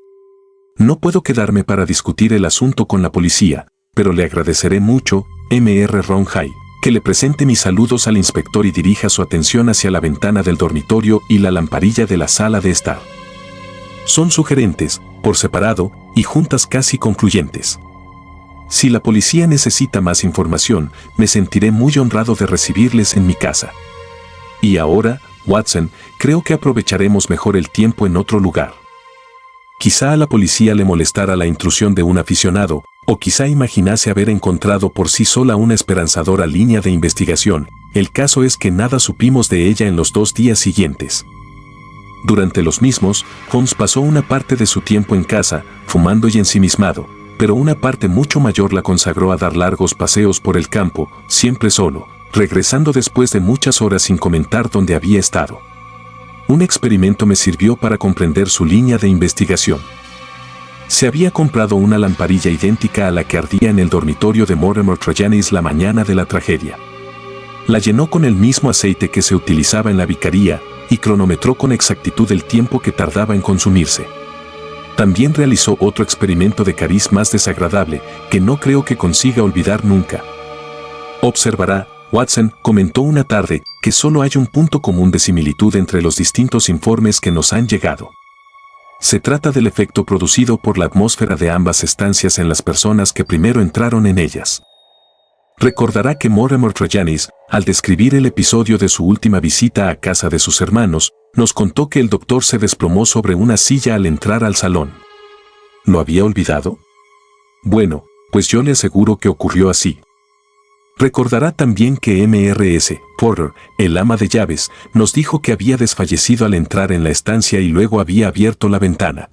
No puedo quedarme para discutir el asunto con la policía, pero le agradeceré mucho, Mr. Ronhai, que le presente mis saludos al inspector y dirija su atención hacia la ventana del dormitorio y la lamparilla de la sala de estar. Son sugerentes, por separado, y juntas casi concluyentes. Si la policía necesita más información, me sentiré muy honrado de recibirles en mi casa. Y ahora, Watson, creo que aprovecharemos mejor el tiempo en otro lugar. Quizá a la policía le molestara la intrusión de un aficionado, o quizá imaginase haber encontrado por sí sola una esperanzadora línea de investigación. El caso es que nada supimos de ella en los 2 días siguientes. Durante los mismos, Holmes pasó una parte de su tiempo en casa, fumando y ensimismado, pero una parte mucho mayor la consagró a dar largos paseos por el campo, siempre solo, regresando después de muchas horas sin comentar dónde había estado. Un experimento me sirvió para comprender su línea de investigación. Se había comprado una lamparilla idéntica a la que ardía en el dormitorio de Mortimer Trajannis la mañana de la tragedia. La llenó con el mismo aceite que se utilizaba en la vicaría y cronometró con exactitud el tiempo que tardaba en consumirse. También realizó otro experimento de cariz más desagradable que no creo que consiga olvidar nunca. Observará, Watson, comentó una tarde, que solo hay un punto común de similitud entre los distintos informes que nos han llegado. Se trata del efecto producido por la atmósfera de ambas estancias en las personas que primero entraron en ellas. Recordará que Mortimer Trajannis, al describir el episodio de su última visita a casa de sus hermanos, nos contó que el doctor se desplomó sobre una silla al entrar al salón. ¿Lo había olvidado? Bueno, pues yo le aseguro que ocurrió así. Recordará también que Mrs. Porter, el ama de llaves, nos dijo que había desfallecido al entrar en la estancia y luego había abierto la ventana.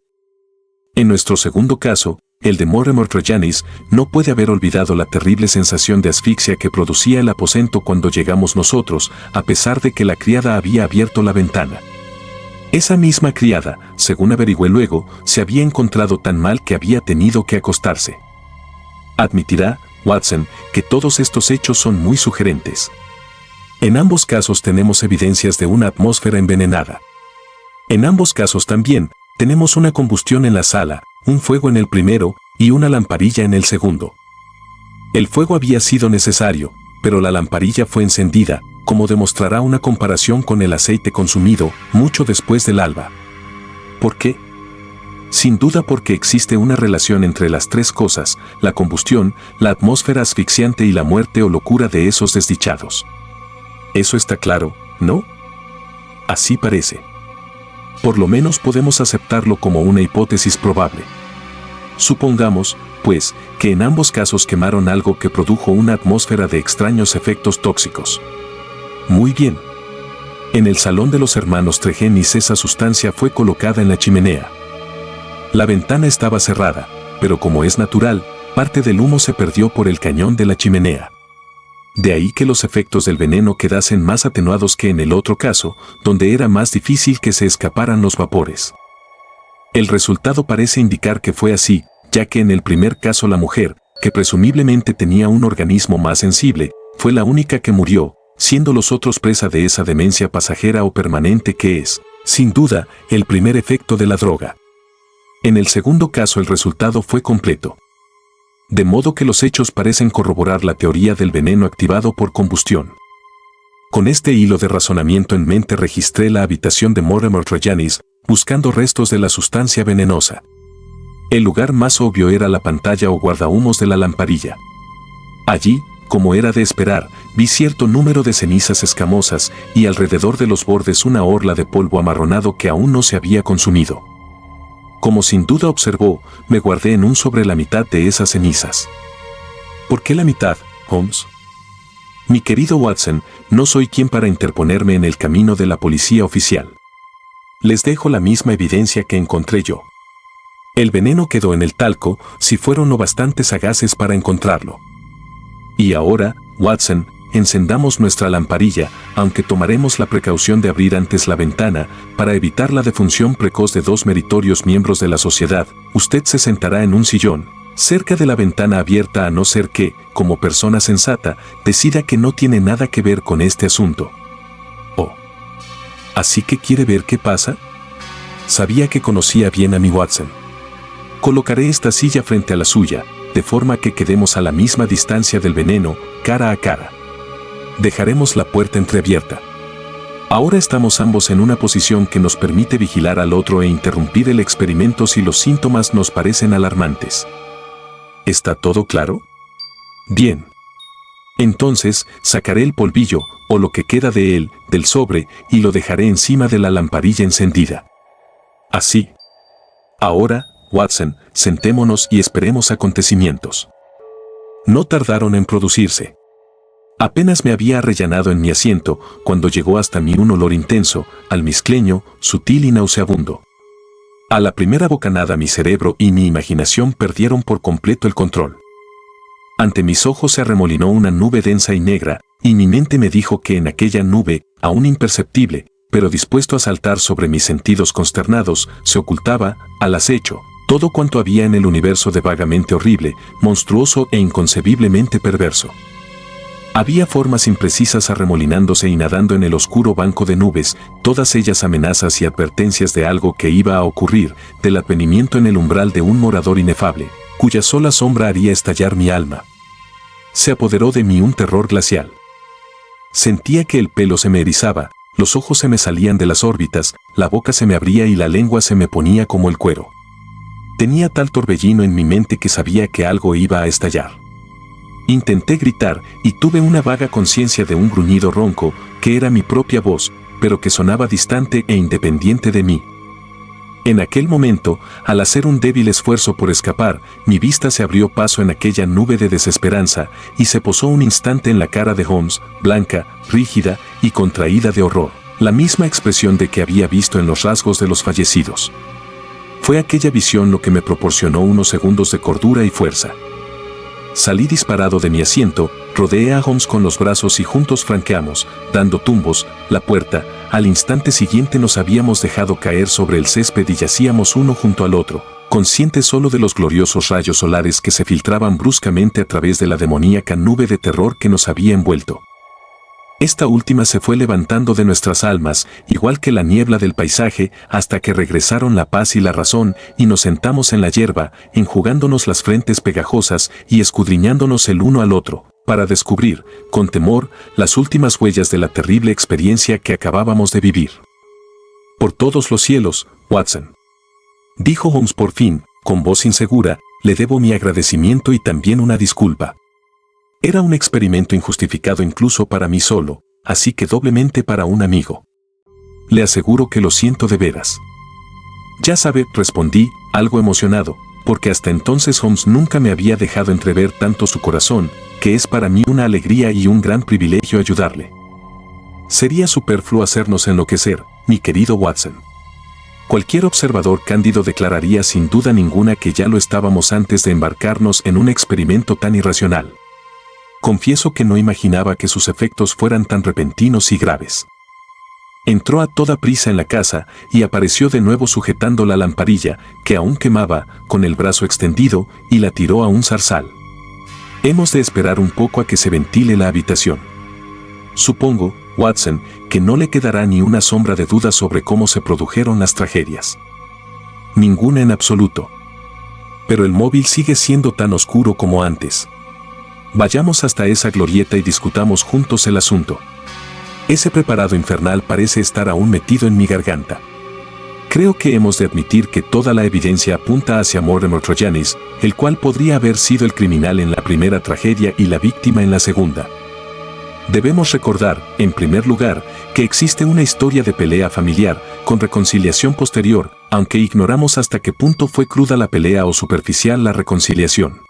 En nuestro segundo caso, el de Mortimer Trajannis, no puede haber olvidado la terrible sensación de asfixia que producía el aposento cuando llegamos nosotros, a pesar de que la criada había abierto la ventana. Esa misma criada, según averigüé luego, se había encontrado tan mal que había tenido que acostarse. Admitirá, Watson, que todos estos hechos son muy sugerentes. En ambos casos tenemos evidencias de una atmósfera envenenada. En ambos casos también, tenemos una combustión en la sala, un fuego en el primero y una lamparilla en el segundo. El fuego había sido necesario, pero la lamparilla fue encendida, como demostrará una comparación con el aceite consumido mucho después del alba. ¿Por qué? Sin duda porque existe una relación entre las tres cosas, la combustión, la atmósfera asfixiante y la muerte o locura de esos desdichados. Eso está claro, ¿no? Así parece. Por lo menos podemos aceptarlo como una hipótesis probable. Supongamos, pues, que en ambos casos quemaron algo que produjo una atmósfera de extraños efectos tóxicos. Muy bien. En el salón de los hermanos Trajannis esa sustancia fue colocada en la chimenea. La ventana estaba cerrada, pero como es natural, parte del humo se perdió por el cañón de la chimenea. De ahí que los efectos del veneno quedasen más atenuados que en el otro caso, donde era más difícil que se escaparan los vapores. El resultado parece indicar que fue así, ya que en el primer caso la mujer, que presumiblemente tenía un organismo más sensible, fue la única que murió, siendo los otros presa de esa demencia pasajera o permanente que es, sin duda, el primer efecto de la droga. En el segundo caso el resultado fue completo. De modo que los hechos parecen corroborar la teoría del veneno activado por combustión. Con este hilo de razonamiento en mente registré la habitación de Mortimer Trajannis, buscando restos de la sustancia venenosa. El lugar más obvio era la pantalla o guardahumos de la lamparilla. Allí, como era de esperar, vi cierto número de cenizas escamosas y alrededor de los bordes una orla de polvo amarronado que aún no se había consumido. Como sin duda observó, me guardé en un sobre la mitad de esas cenizas. ¿Por qué la mitad, Holmes? Mi querido Watson, no soy quien para interponerme en el camino de la policía oficial. Les dejo la misma evidencia que encontré yo. El veneno quedó en el talco, si fueron lo bastante sagaces para encontrarlo. Y ahora, Watson, encendamos nuestra lamparilla, aunque tomaremos la precaución de abrir antes la ventana, para evitar la defunción precoz de dos meritorios miembros de la sociedad. Usted se sentará en un sillón, cerca de la ventana abierta, a no ser que, como persona sensata, decida que no tiene nada que ver con este asunto. Oh. ¿Así que quiere ver qué pasa? Sabía que conocía bien a mi Watson. Colocaré esta silla frente a la suya, de forma que quedemos a la misma distancia del veneno, cara a cara. Dejaremos la puerta entreabierta. Ahora estamos ambos en una posición que nos permite vigilar al otro e interrumpir el experimento si los síntomas nos parecen alarmantes. ¿Está todo claro? Bien. Entonces, sacaré el polvillo, o lo que queda de él, del sobre, y lo dejaré encima de la lamparilla encendida. Así. Ahora, Watson, sentémonos y esperemos acontecimientos. No tardaron en producirse. Apenas me había arrellanado en mi asiento, cuando llegó hasta mí un olor intenso, almizcleño, sutil y nauseabundo. A la primera bocanada mi cerebro y mi imaginación perdieron por completo el control. Ante mis ojos se arremolinó una nube densa y negra, y mi mente me dijo que en aquella nube, aún imperceptible, pero dispuesto a saltar sobre mis sentidos consternados, se ocultaba, al acecho, todo cuanto había en el universo de vagamente horrible, monstruoso e inconcebiblemente perverso. Había formas imprecisas arremolinándose y nadando en el oscuro banco de nubes, todas ellas amenazas y advertencias de algo que iba a ocurrir, del advenimiento en el umbral de un morador inefable, cuya sola sombra haría estallar mi alma. Se apoderó de mí un terror glacial. Sentía que el pelo se me erizaba, los ojos se me salían de las órbitas, la boca se me abría y la lengua se me ponía como el cuero. Tenía tal torbellino en mi mente que sabía que algo iba a estallar. Intenté gritar y tuve una vaga conciencia de un gruñido ronco, que era mi propia voz, pero que sonaba distante e independiente de mí. En aquel momento, al hacer un débil esfuerzo por escapar, mi vista se abrió paso en aquella nube de desesperanza y se posó un instante en la cara de Holmes, blanca, rígida y contraída de horror, la misma expresión de que había visto en los rasgos de los fallecidos. Fue aquella visión lo que me proporcionó unos segundos de cordura y fuerza. Salí disparado de mi asiento, rodeé a Holmes con los brazos y juntos franqueamos, dando tumbos, la puerta. Al instante siguiente nos habíamos dejado caer sobre el césped y yacíamos uno junto al otro, conscientes solo de los gloriosos rayos solares que se filtraban bruscamente a través de la demoníaca nube de terror que nos había envuelto. Esta última se fue levantando de nuestras almas, igual que la niebla del paisaje, hasta que regresaron la paz y la razón, y nos sentamos en la hierba, enjugándonos las frentes pegajosas y escudriñándonos el uno al otro, para descubrir, con temor, las últimas huellas de la terrible experiencia que acabábamos de vivir. Por todos los cielos, Watson, dijo Holmes por fin, con voz insegura, le debo mi agradecimiento y también una disculpa. Era un experimento injustificado incluso para mí solo, así que doblemente para un amigo. Le aseguro que lo siento de veras. Ya sabe, respondí, algo emocionado, porque hasta entonces Holmes nunca me había dejado entrever tanto su corazón, que es para mí una alegría y un gran privilegio ayudarle. Sería superfluo hacernos enloquecer, mi querido Watson. Cualquier observador cándido declararía sin duda ninguna que ya lo estábamos antes de embarcarnos en un experimento tan irracional. Confieso que no imaginaba que sus efectos fueran tan repentinos y graves. Entró a toda prisa en la casa y apareció de nuevo sujetando la lamparilla, que aún quemaba, con el brazo extendido, y la tiró a un zarzal. Hemos de esperar un poco a que se ventile la habitación. Supongo, Watson, que no le quedará ni una sombra de duda sobre cómo se produjeron las tragedias. Ninguna en absoluto. Pero el móvil sigue siendo tan oscuro como antes. Vayamos hasta esa glorieta y discutamos juntos el asunto. Ese preparado infernal parece estar aún metido en mi garganta. Creo que hemos de admitir que toda la evidencia apunta hacia Mortimer Troyanis, el cual podría haber sido el criminal en la primera tragedia y la víctima en la segunda. Debemos recordar, en primer lugar, que existe una historia de pelea familiar, con reconciliación posterior, aunque ignoramos hasta qué punto fue cruda la pelea o superficial la reconciliación.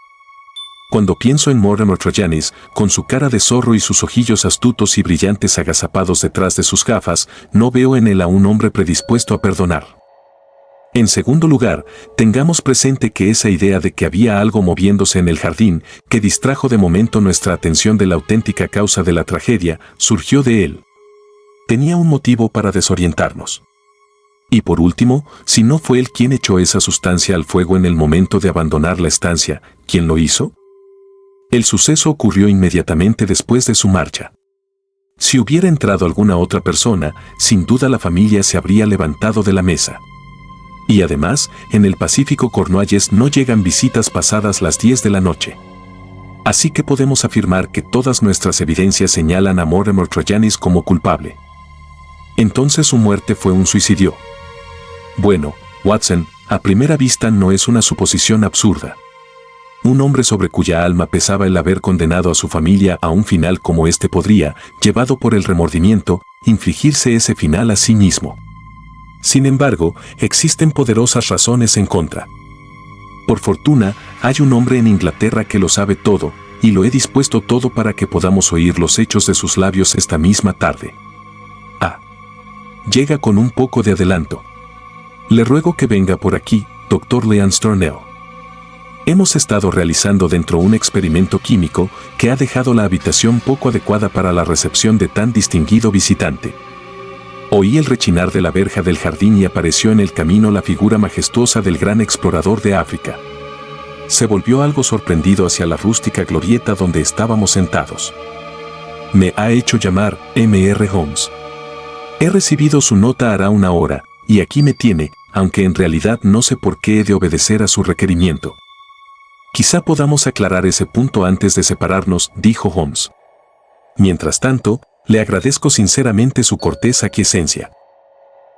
Cuando pienso en Mortimer Trayanis, con su cara de zorro y sus ojillos astutos y brillantes agazapados detrás de sus gafas, no veo en él a un hombre predispuesto a perdonar. En segundo lugar, tengamos presente que esa idea de que había algo moviéndose en el jardín, que distrajo de momento nuestra atención de la auténtica causa de la tragedia, surgió de él. Tenía un motivo para desorientarnos. Y por último, si no fue él quien echó esa sustancia al fuego en el momento de abandonar la estancia, ¿quién lo hizo? El suceso ocurrió inmediatamente después de su marcha. Si hubiera entrado alguna otra persona, sin duda la familia se habría levantado de la mesa. Y además, en el Pacífico Cornualles no llegan visitas pasadas las 10 de la noche. Así que podemos afirmar que todas nuestras evidencias señalan a Mortimer Trayanis como culpable. Entonces su muerte fue un suicidio. Bueno, Watson, a primera vista no es una suposición absurda. Un hombre sobre cuya alma pesaba el haber condenado a su familia a un final como este podría, llevado por el remordimiento, infligirse ese final a sí mismo. Sin embargo, existen poderosas razones en contra. Por fortuna, hay un hombre en Inglaterra que lo sabe todo, y lo he dispuesto todo para que podamos oír los hechos de sus labios esta misma tarde. Llega con un poco de adelanto. Le ruego que venga por aquí, Dr. Leance Tornell. Hemos estado realizando dentro un experimento químico que ha dejado la habitación poco adecuada para la recepción de tan distinguido visitante. Oí el rechinar de la verja del jardín y apareció en el camino la figura majestuosa del gran explorador de África. Se volvió algo sorprendido hacia la rústica glorieta donde estábamos sentados. Me ha hecho llamar M.R. Holmes. He recibido su nota hará una hora, y aquí me tiene, aunque en realidad no sé por qué he de obedecer a su requerimiento. Quizá podamos aclarar ese punto antes de separarnos, dijo Holmes. Mientras tanto, le agradezco sinceramente su cortés aquiescencia.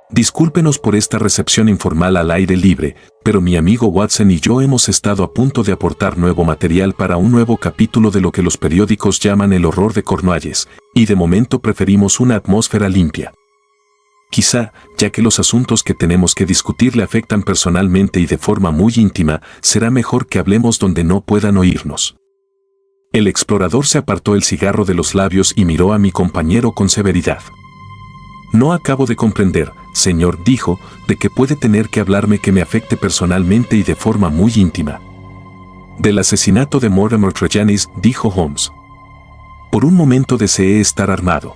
Discúlpenos por esta recepción informal al aire libre, pero mi amigo Watson y yo hemos estado a punto de aportar nuevo material para un nuevo capítulo de lo que los periódicos llaman el horror de Cornualles, y de momento preferimos una atmósfera limpia. Quizá, ya que los asuntos que tenemos que discutir le afectan personalmente y de forma muy íntima, será mejor que hablemos donde no puedan oírnos. El explorador se apartó el cigarro de los labios y miró a mi compañero con severidad. No acabo de comprender, señor, dijo, de que puede tener que hablarme que me afecte personalmente y de forma muy íntima. Del asesinato de Mortimer Trayanis, dijo Holmes. Por un momento deseé estar armado.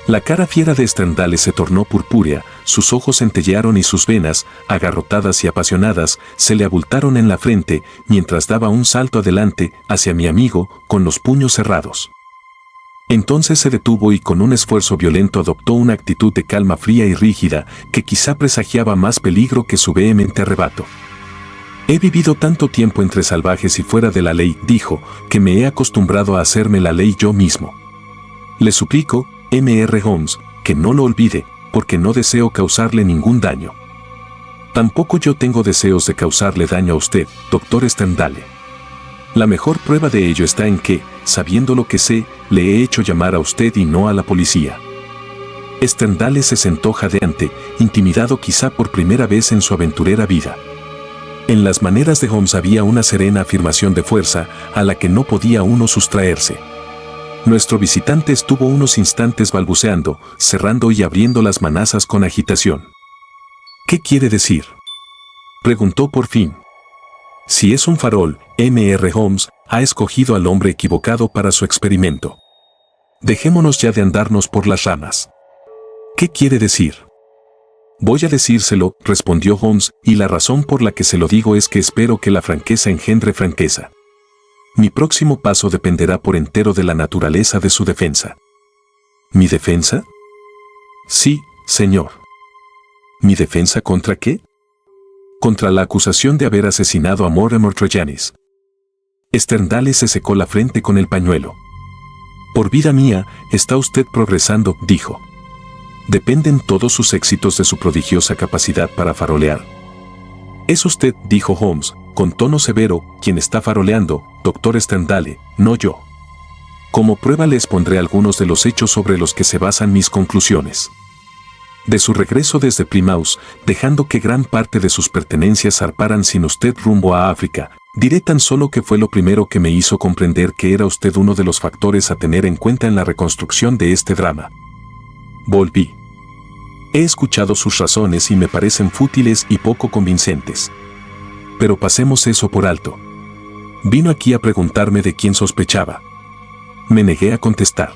La cara fiera de Stendhal se tornó purpúrea, sus ojos centellearon y sus venas, agarrotadas y apasionadas, se le abultaron en la frente, mientras daba un salto adelante hacia mi amigo, con los puños cerrados. Entonces se detuvo y con un esfuerzo violento adoptó una actitud de calma fría y rígida, que quizá presagiaba más peligro que su vehemente arrebato. He vivido tanto tiempo entre salvajes y fuera de la ley, dijo, que me he acostumbrado a hacerme la ley yo mismo. Le suplico, M.R. Holmes, que no lo olvide, porque no deseo causarle ningún daño. Tampoco yo tengo deseos de causarle daño a usted, Dr. Stendhal. La mejor prueba de ello está en que, sabiendo lo que sé, le he hecho llamar a usted y no a la policía. Stendhal se sentó jadeante, intimidado quizá por primera vez en su aventurera vida. En las maneras de Holmes había una serena afirmación de fuerza, a la que no podía uno sustraerse. Nuestro visitante estuvo unos instantes balbuceando, cerrando y abriendo las manazas con agitación. ¿Qué quiere decir?, preguntó por fin. Si es un farol, M.R. Holmes ha escogido al hombre equivocado para su experimento. Dejémonos ya de andarnos por las ramas. ¿Qué quiere decir? Voy a decírselo, respondió Holmes, y la razón por la que se lo digo es que espero que la franqueza engendre franqueza. Mi próximo paso dependerá por entero de la naturaleza de su defensa. ¿Mi defensa? Sí, señor. ¿Mi defensa contra qué? Contra la acusación de haber asesinado a Mortimer Trayanis. Stendhal se secó la frente con el pañuelo. Por vida mía, está usted progresando, dijo. Dependen todos sus éxitos de su prodigiosa capacidad para farolear. Es usted, dijo Holmes, con tono severo, quien está faroleando, Dr. Stendhal, no yo. Como prueba les pondré algunos de los hechos sobre los que se basan mis conclusiones. De su regreso desde Plymouth, dejando que gran parte de sus pertenencias zarparan sin usted rumbo a África, Diré tan solo que fue lo primero que me hizo comprender que era usted uno de los factores a tener en cuenta en la reconstrucción de este drama. Volví. He escuchado sus razones y me parecen fútiles y poco convincentes. Pero pasemos eso por alto. Vino aquí a preguntarme de quién sospechaba. Me negué a contestar.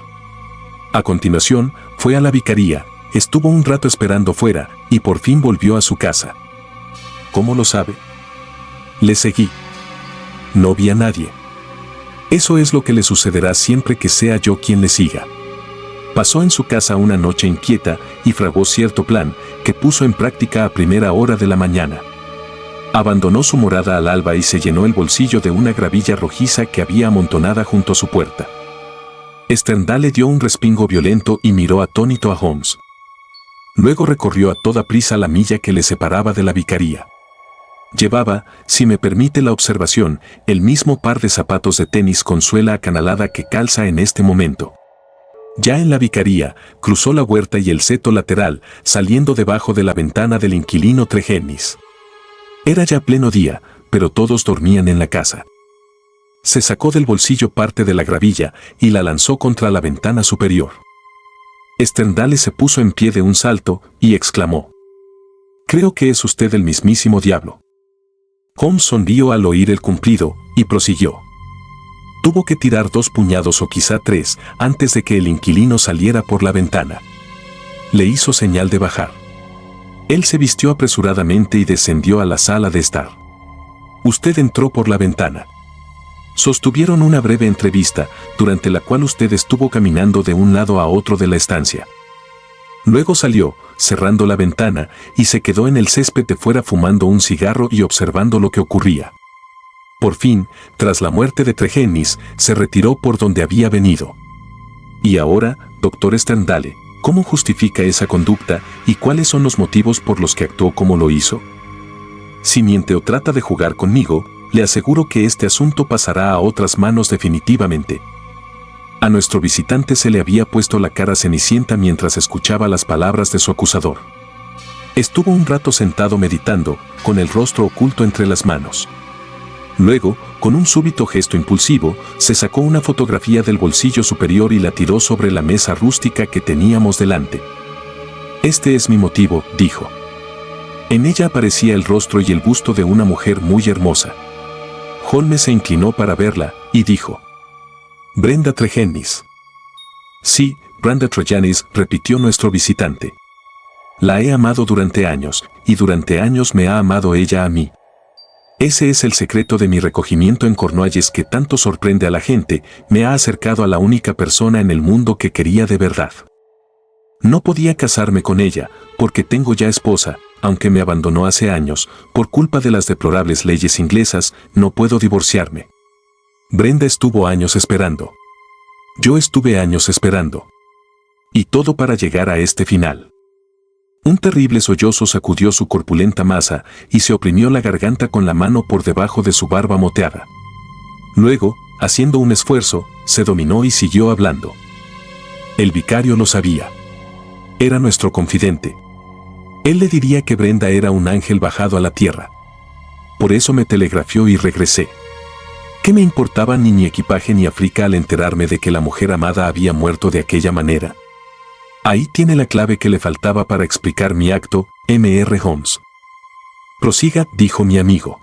A continuación, fue a la vicaría, estuvo un rato esperando fuera y por fin volvió a su casa. ¿Cómo lo sabe? Le seguí. No vi a nadie. Eso es lo que le sucederá siempre que sea yo quien le siga. Pasó en su casa una noche inquieta y fraguó cierto plan que puso en práctica a primera hora de la mañana. Abandonó su morada al alba y se llenó el bolsillo de una gravilla rojiza que había amontonada junto a su puerta. Sterndale dio un respingo violento y miró atónito a Holmes. Luego recorrió a toda prisa la milla que le separaba de la vicaría. Llevaba, si me permite la observación, el mismo par de zapatos de tenis con suela acanalada que calza en este momento. Ya en la vicaría, cruzó la huerta y el seto lateral, saliendo debajo de la ventana del inquilino Tregennis. Era ya pleno día, pero todos dormían en la casa. Se sacó del bolsillo parte de la gravilla y la lanzó contra la ventana superior. Sterndale se puso en pie de un salto y exclamó: «Creo que es usted el mismísimo diablo». Holmes sonrió al oír el cumplido y prosiguió: «Tuvo que tirar 2 puñados o quizá 3 antes de que el inquilino saliera por la ventana». Le hizo señal de bajar. Él se vistió apresuradamente y descendió a la sala de estar. Usted entró por la ventana. Sostuvieron una breve entrevista, durante la cual usted estuvo caminando de un lado a otro de la estancia. Luego salió, cerrando la ventana, y se quedó en el césped de fuera fumando un cigarro y observando lo que ocurría. Por fin, tras la muerte de Tregennis, se retiró por donde había venido. Y ahora, doctor Sterndale, ¿cómo justifica esa conducta y cuáles son los motivos por los que actuó como lo hizo? Si miente o trata de jugar conmigo, le aseguro que este asunto pasará a otras manos definitivamente. A nuestro visitante se le había puesto la cara cenicienta mientras escuchaba las palabras de su acusador. Estuvo un rato sentado meditando, con el rostro oculto entre las manos. Luego, con un súbito gesto impulsivo, se sacó una fotografía del bolsillo superior y la tiró sobre la mesa rústica que teníamos delante. «Este es mi motivo», dijo. En ella aparecía el rostro y el busto de una mujer muy hermosa. Holmes se inclinó para verla y dijo: «Brenda Tregennis». «Sí, Brenda Tregennis», repitió nuestro visitante. «La he amado durante años, y durante años me ha amado ella a mí. Ese es el secreto de mi recogimiento en Cornualles que tanto sorprende a la gente, me ha acercado a la única persona en el mundo que quería de verdad. No podía casarme con ella, porque tengo ya esposa, aunque me abandonó hace años, por culpa de las deplorables leyes inglesas, no puedo divorciarme. Brenda estuvo años esperando. Yo estuve años esperando. Y todo para llegar a este final». Un terrible sollozo sacudió su corpulenta masa y se oprimió la garganta con la mano por debajo de su barba moteada. Luego, haciendo un esfuerzo, se dominó y siguió hablando. El vicario lo sabía. Era nuestro confidente. Él le diría que Brenda era un ángel bajado a la tierra. Por eso me telegrafió y regresé. ¿Qué me importaba ni mi equipaje ni África al enterarme de que la mujer amada había muerto de aquella manera? Ahí tiene la clave que le faltaba para explicar mi acto, Mr. Holmes. «Prosiga», dijo mi amigo.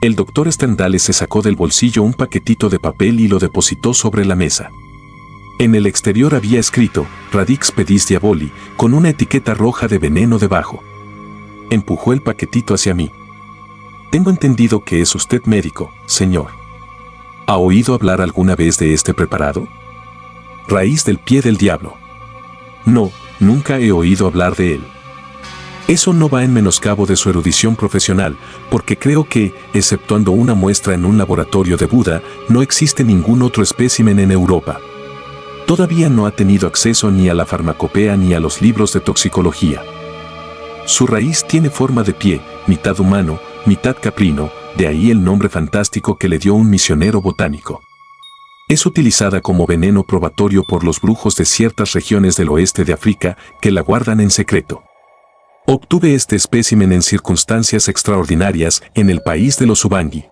El doctor Sterndale se sacó del bolsillo un paquetito de papel y lo depositó sobre la mesa. En el exterior había escrito «Radix pedis diaboli», con una etiqueta roja de veneno debajo. Empujó el paquetito hacia mí. «Tengo entendido que es usted médico, señor. ¿Ha oído hablar alguna vez de este preparado? Raíz del pie del diablo». «No, nunca he oído hablar de él». Eso no va en menoscabo de su erudición profesional, porque creo que, exceptuando una muestra en un laboratorio de Buda, no existe ningún otro espécimen en Europa. Todavía no ha tenido acceso ni a la farmacopea ni a los libros de toxicología. Su raíz tiene forma de pie, mitad humano, mitad caprino, de ahí el nombre fantástico que le dio un misionero botánico. Es utilizada como veneno probatorio por los brujos de ciertas regiones del oeste de África que la guardan en secreto. Obtuve este espécimen en circunstancias extraordinarias en el país de los Ubangi.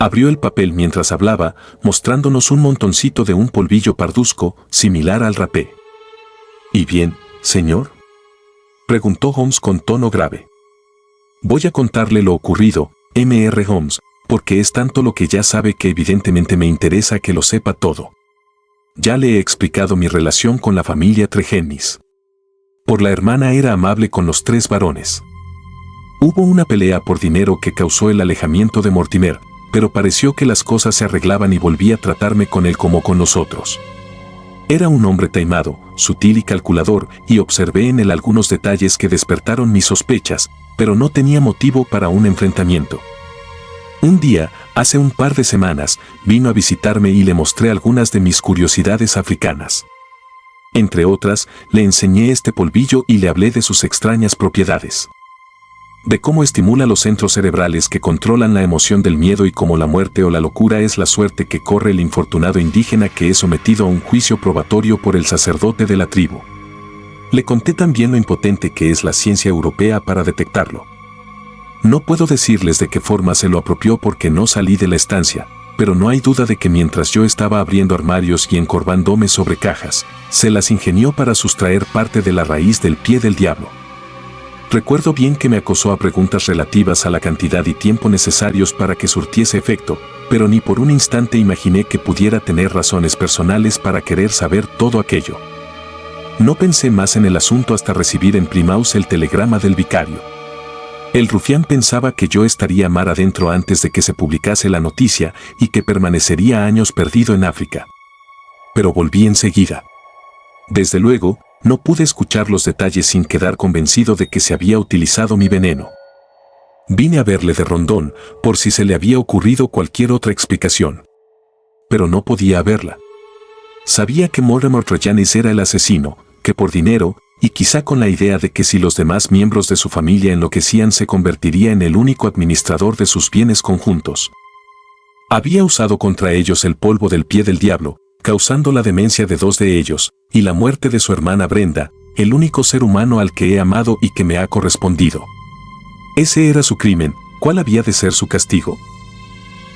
Abrió el papel mientras hablaba, mostrándonos un montoncito de un polvillo parduzco, similar al rapé. ¿Y bien, señor?, preguntó Holmes con tono grave. Voy a contarle lo ocurrido, Mr. Holmes, porque es tanto lo que ya sabe que evidentemente me interesa que lo sepa todo. Ya le he explicado mi relación con la familia Tregennis. Por la hermana era amable con los 3 varones. Hubo una pelea por dinero que causó el alejamiento de Mortimer, pero pareció que las cosas se arreglaban y volví a tratarme con él como con los otros. Era un hombre taimado, sutil y calculador, y observé en él algunos detalles que despertaron mis sospechas, pero no tenía motivo para un enfrentamiento. Un día, hace un par de semanas, vino a visitarme y le mostré algunas de mis curiosidades africanas. Entre otras, le enseñé este polvillo y le hablé de sus extrañas propiedades. De cómo estimula los centros cerebrales que controlan la emoción del miedo y cómo la muerte o la locura es la suerte que corre el infortunado indígena que es sometido a un juicio probatorio por el sacerdote de la tribu. Le conté también lo impotente que es la ciencia europea para detectarlo. No puedo decirles de qué forma se lo apropió porque no salí de la estancia, pero no hay duda de que mientras yo estaba abriendo armarios y encorvándome sobre cajas, se las ingenió para sustraer parte de la raíz del pie del diablo. Recuerdo bien que me acosó a preguntas relativas a la cantidad y tiempo necesarios para que surtiese efecto, pero ni por un instante imaginé que pudiera tener razones personales para querer saber todo aquello. No pensé más en el asunto hasta recibir en Plymouth el telegrama del vicario. El rufián pensaba que yo estaría mar adentro antes de que se publicase la noticia y que permanecería años perdido en África. Pero volví enseguida. Desde luego, no pude escuchar los detalles sin quedar convencido de que se había utilizado mi veneno. Vine a verle de rondón, por si se le había ocurrido cualquier otra explicación. Pero no podía haberla. Sabía que Mortimer Tregennis era el asesino, que por dinero, y quizá con la idea de que si los demás miembros de su familia enloquecían se convertiría en el único administrador de sus bienes conjuntos. Había usado contra ellos el polvo del pie del diablo, causando la demencia de 2 de ellos, y la muerte de su hermana Brenda, el único ser humano al que he amado y que me ha correspondido. Ese era su crimen, ¿cuál había de ser su castigo?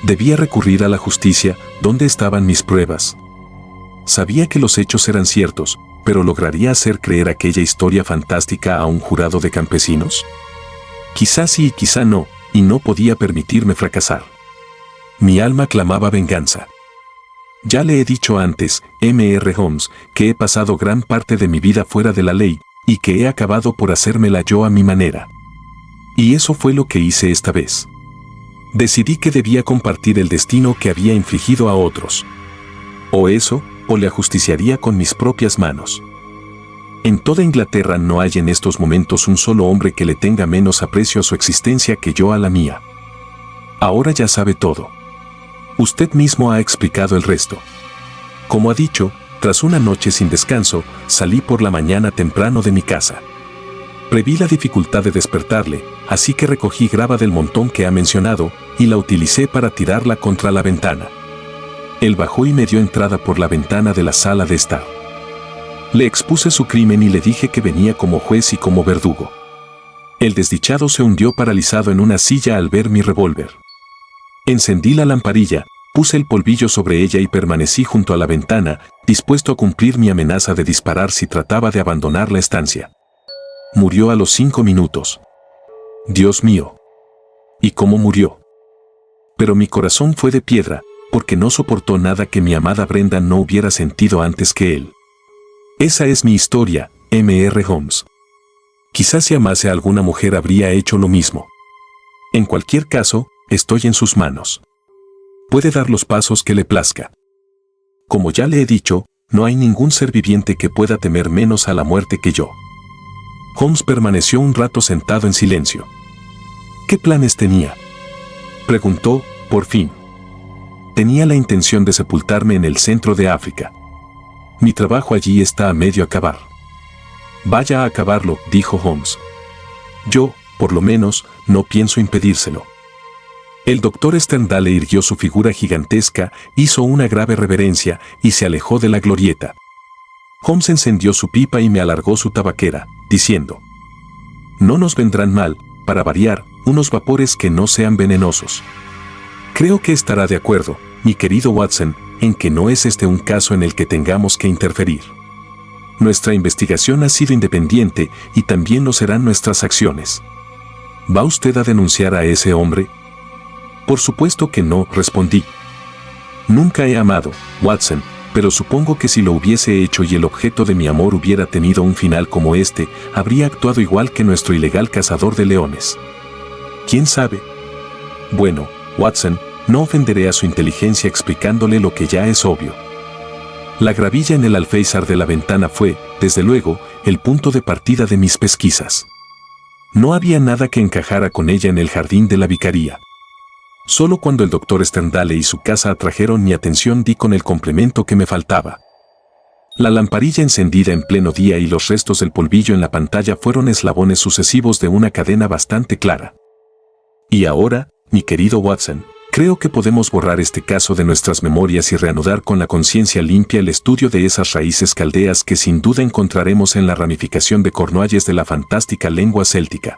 Debía recurrir a la justicia, ¿dónde estaban mis pruebas? Sabía que los hechos eran ciertos, pero ¿lograría hacer creer aquella historia fantástica a un jurado de campesinos? Quizá sí y quizá no, y no podía permitirme fracasar. Mi alma clamaba venganza. Ya le he dicho antes, Mr. Holmes, que he pasado gran parte de mi vida fuera de la ley, y que he acabado por hacérmela yo a mi manera. Y eso fue lo que hice esta vez. Decidí que debía compartir el destino que había infligido a otros. O eso, o le ajusticiaría con mis propias manos. En toda Inglaterra no hay en estos momentos un solo hombre que le tenga menos aprecio a su existencia que yo a la mía. Ahora ya sabe todo. Usted mismo ha explicado el resto. Como ha dicho, tras una noche sin descanso, salí por la mañana temprano de mi casa. Preví la dificultad de despertarle, así que recogí grava del montón que ha mencionado y la utilicé para tirarla contra la ventana. Él bajó y me dio entrada por la ventana de la sala de estar. Le expuse su crimen y le dije que venía como juez y como verdugo. El desdichado se hundió paralizado en una silla al ver mi revólver. Encendí la lamparilla, puse el polvillo sobre ella y permanecí junto a la ventana, dispuesto a cumplir mi amenaza de disparar si trataba de abandonar la estancia. Murió a los 5 minutos. Dios mío. ¿Y cómo murió? Pero mi corazón fue de piedra, porque no soportó nada que mi amada Brenda no hubiera sentido antes que él. Esa es mi historia, Mr. Holmes. Quizás si amase a alguna mujer habría hecho lo mismo. En cualquier caso, estoy en sus manos. Puede dar los pasos que le plazca. Como ya le he dicho, no hay ningún ser viviente que pueda temer menos a la muerte que yo. Holmes permaneció un rato sentado en silencio. ¿Qué planes tenía?, preguntó, por fin. Tenía la intención de sepultarme en el centro de África. Mi trabajo allí está a medio acabar. Vaya a acabarlo, dijo Holmes. Yo, por lo menos, no pienso impedírselo. El doctor Sterndale irguió su figura gigantesca, hizo una grave reverencia y se alejó de la glorieta. Holmes encendió su pipa y me alargó su tabaquera, diciendo: no nos vendrán mal, para variar, unos vapores que no sean venenosos. Creo que estará de acuerdo, mi querido Watson, en que no es este un caso en el que tengamos que interferir. Nuestra investigación ha sido independiente y también lo serán nuestras acciones. ¿Va usted a denunciar a ese hombre? Por supuesto que no, respondí. Nunca he amado, Watson, pero supongo que si lo hubiese hecho y el objeto de mi amor hubiera tenido un final como este, habría actuado igual que nuestro ilegal cazador de leones. ¿Quién sabe? Bueno, Watson, no ofenderé a su inteligencia explicándole lo que ya es obvio. La gravilla en el alféizar de la ventana fue, desde luego, el punto de partida de mis pesquisas. No había nada que encajara con ella en el jardín de la vicaría. Solo cuando el doctor Sterndale y su casa atrajeron mi atención di con el complemento que me faltaba. La lamparilla encendida en pleno día y los restos del polvillo en la pantalla fueron eslabones sucesivos de una cadena bastante clara. Y ahora, mi querido Watson, creo que podemos borrar este caso de nuestras memorias y reanudar con la conciencia limpia el estudio de esas raíces caldeas que sin duda encontraremos en la ramificación de Cornualles de la fantástica lengua céltica.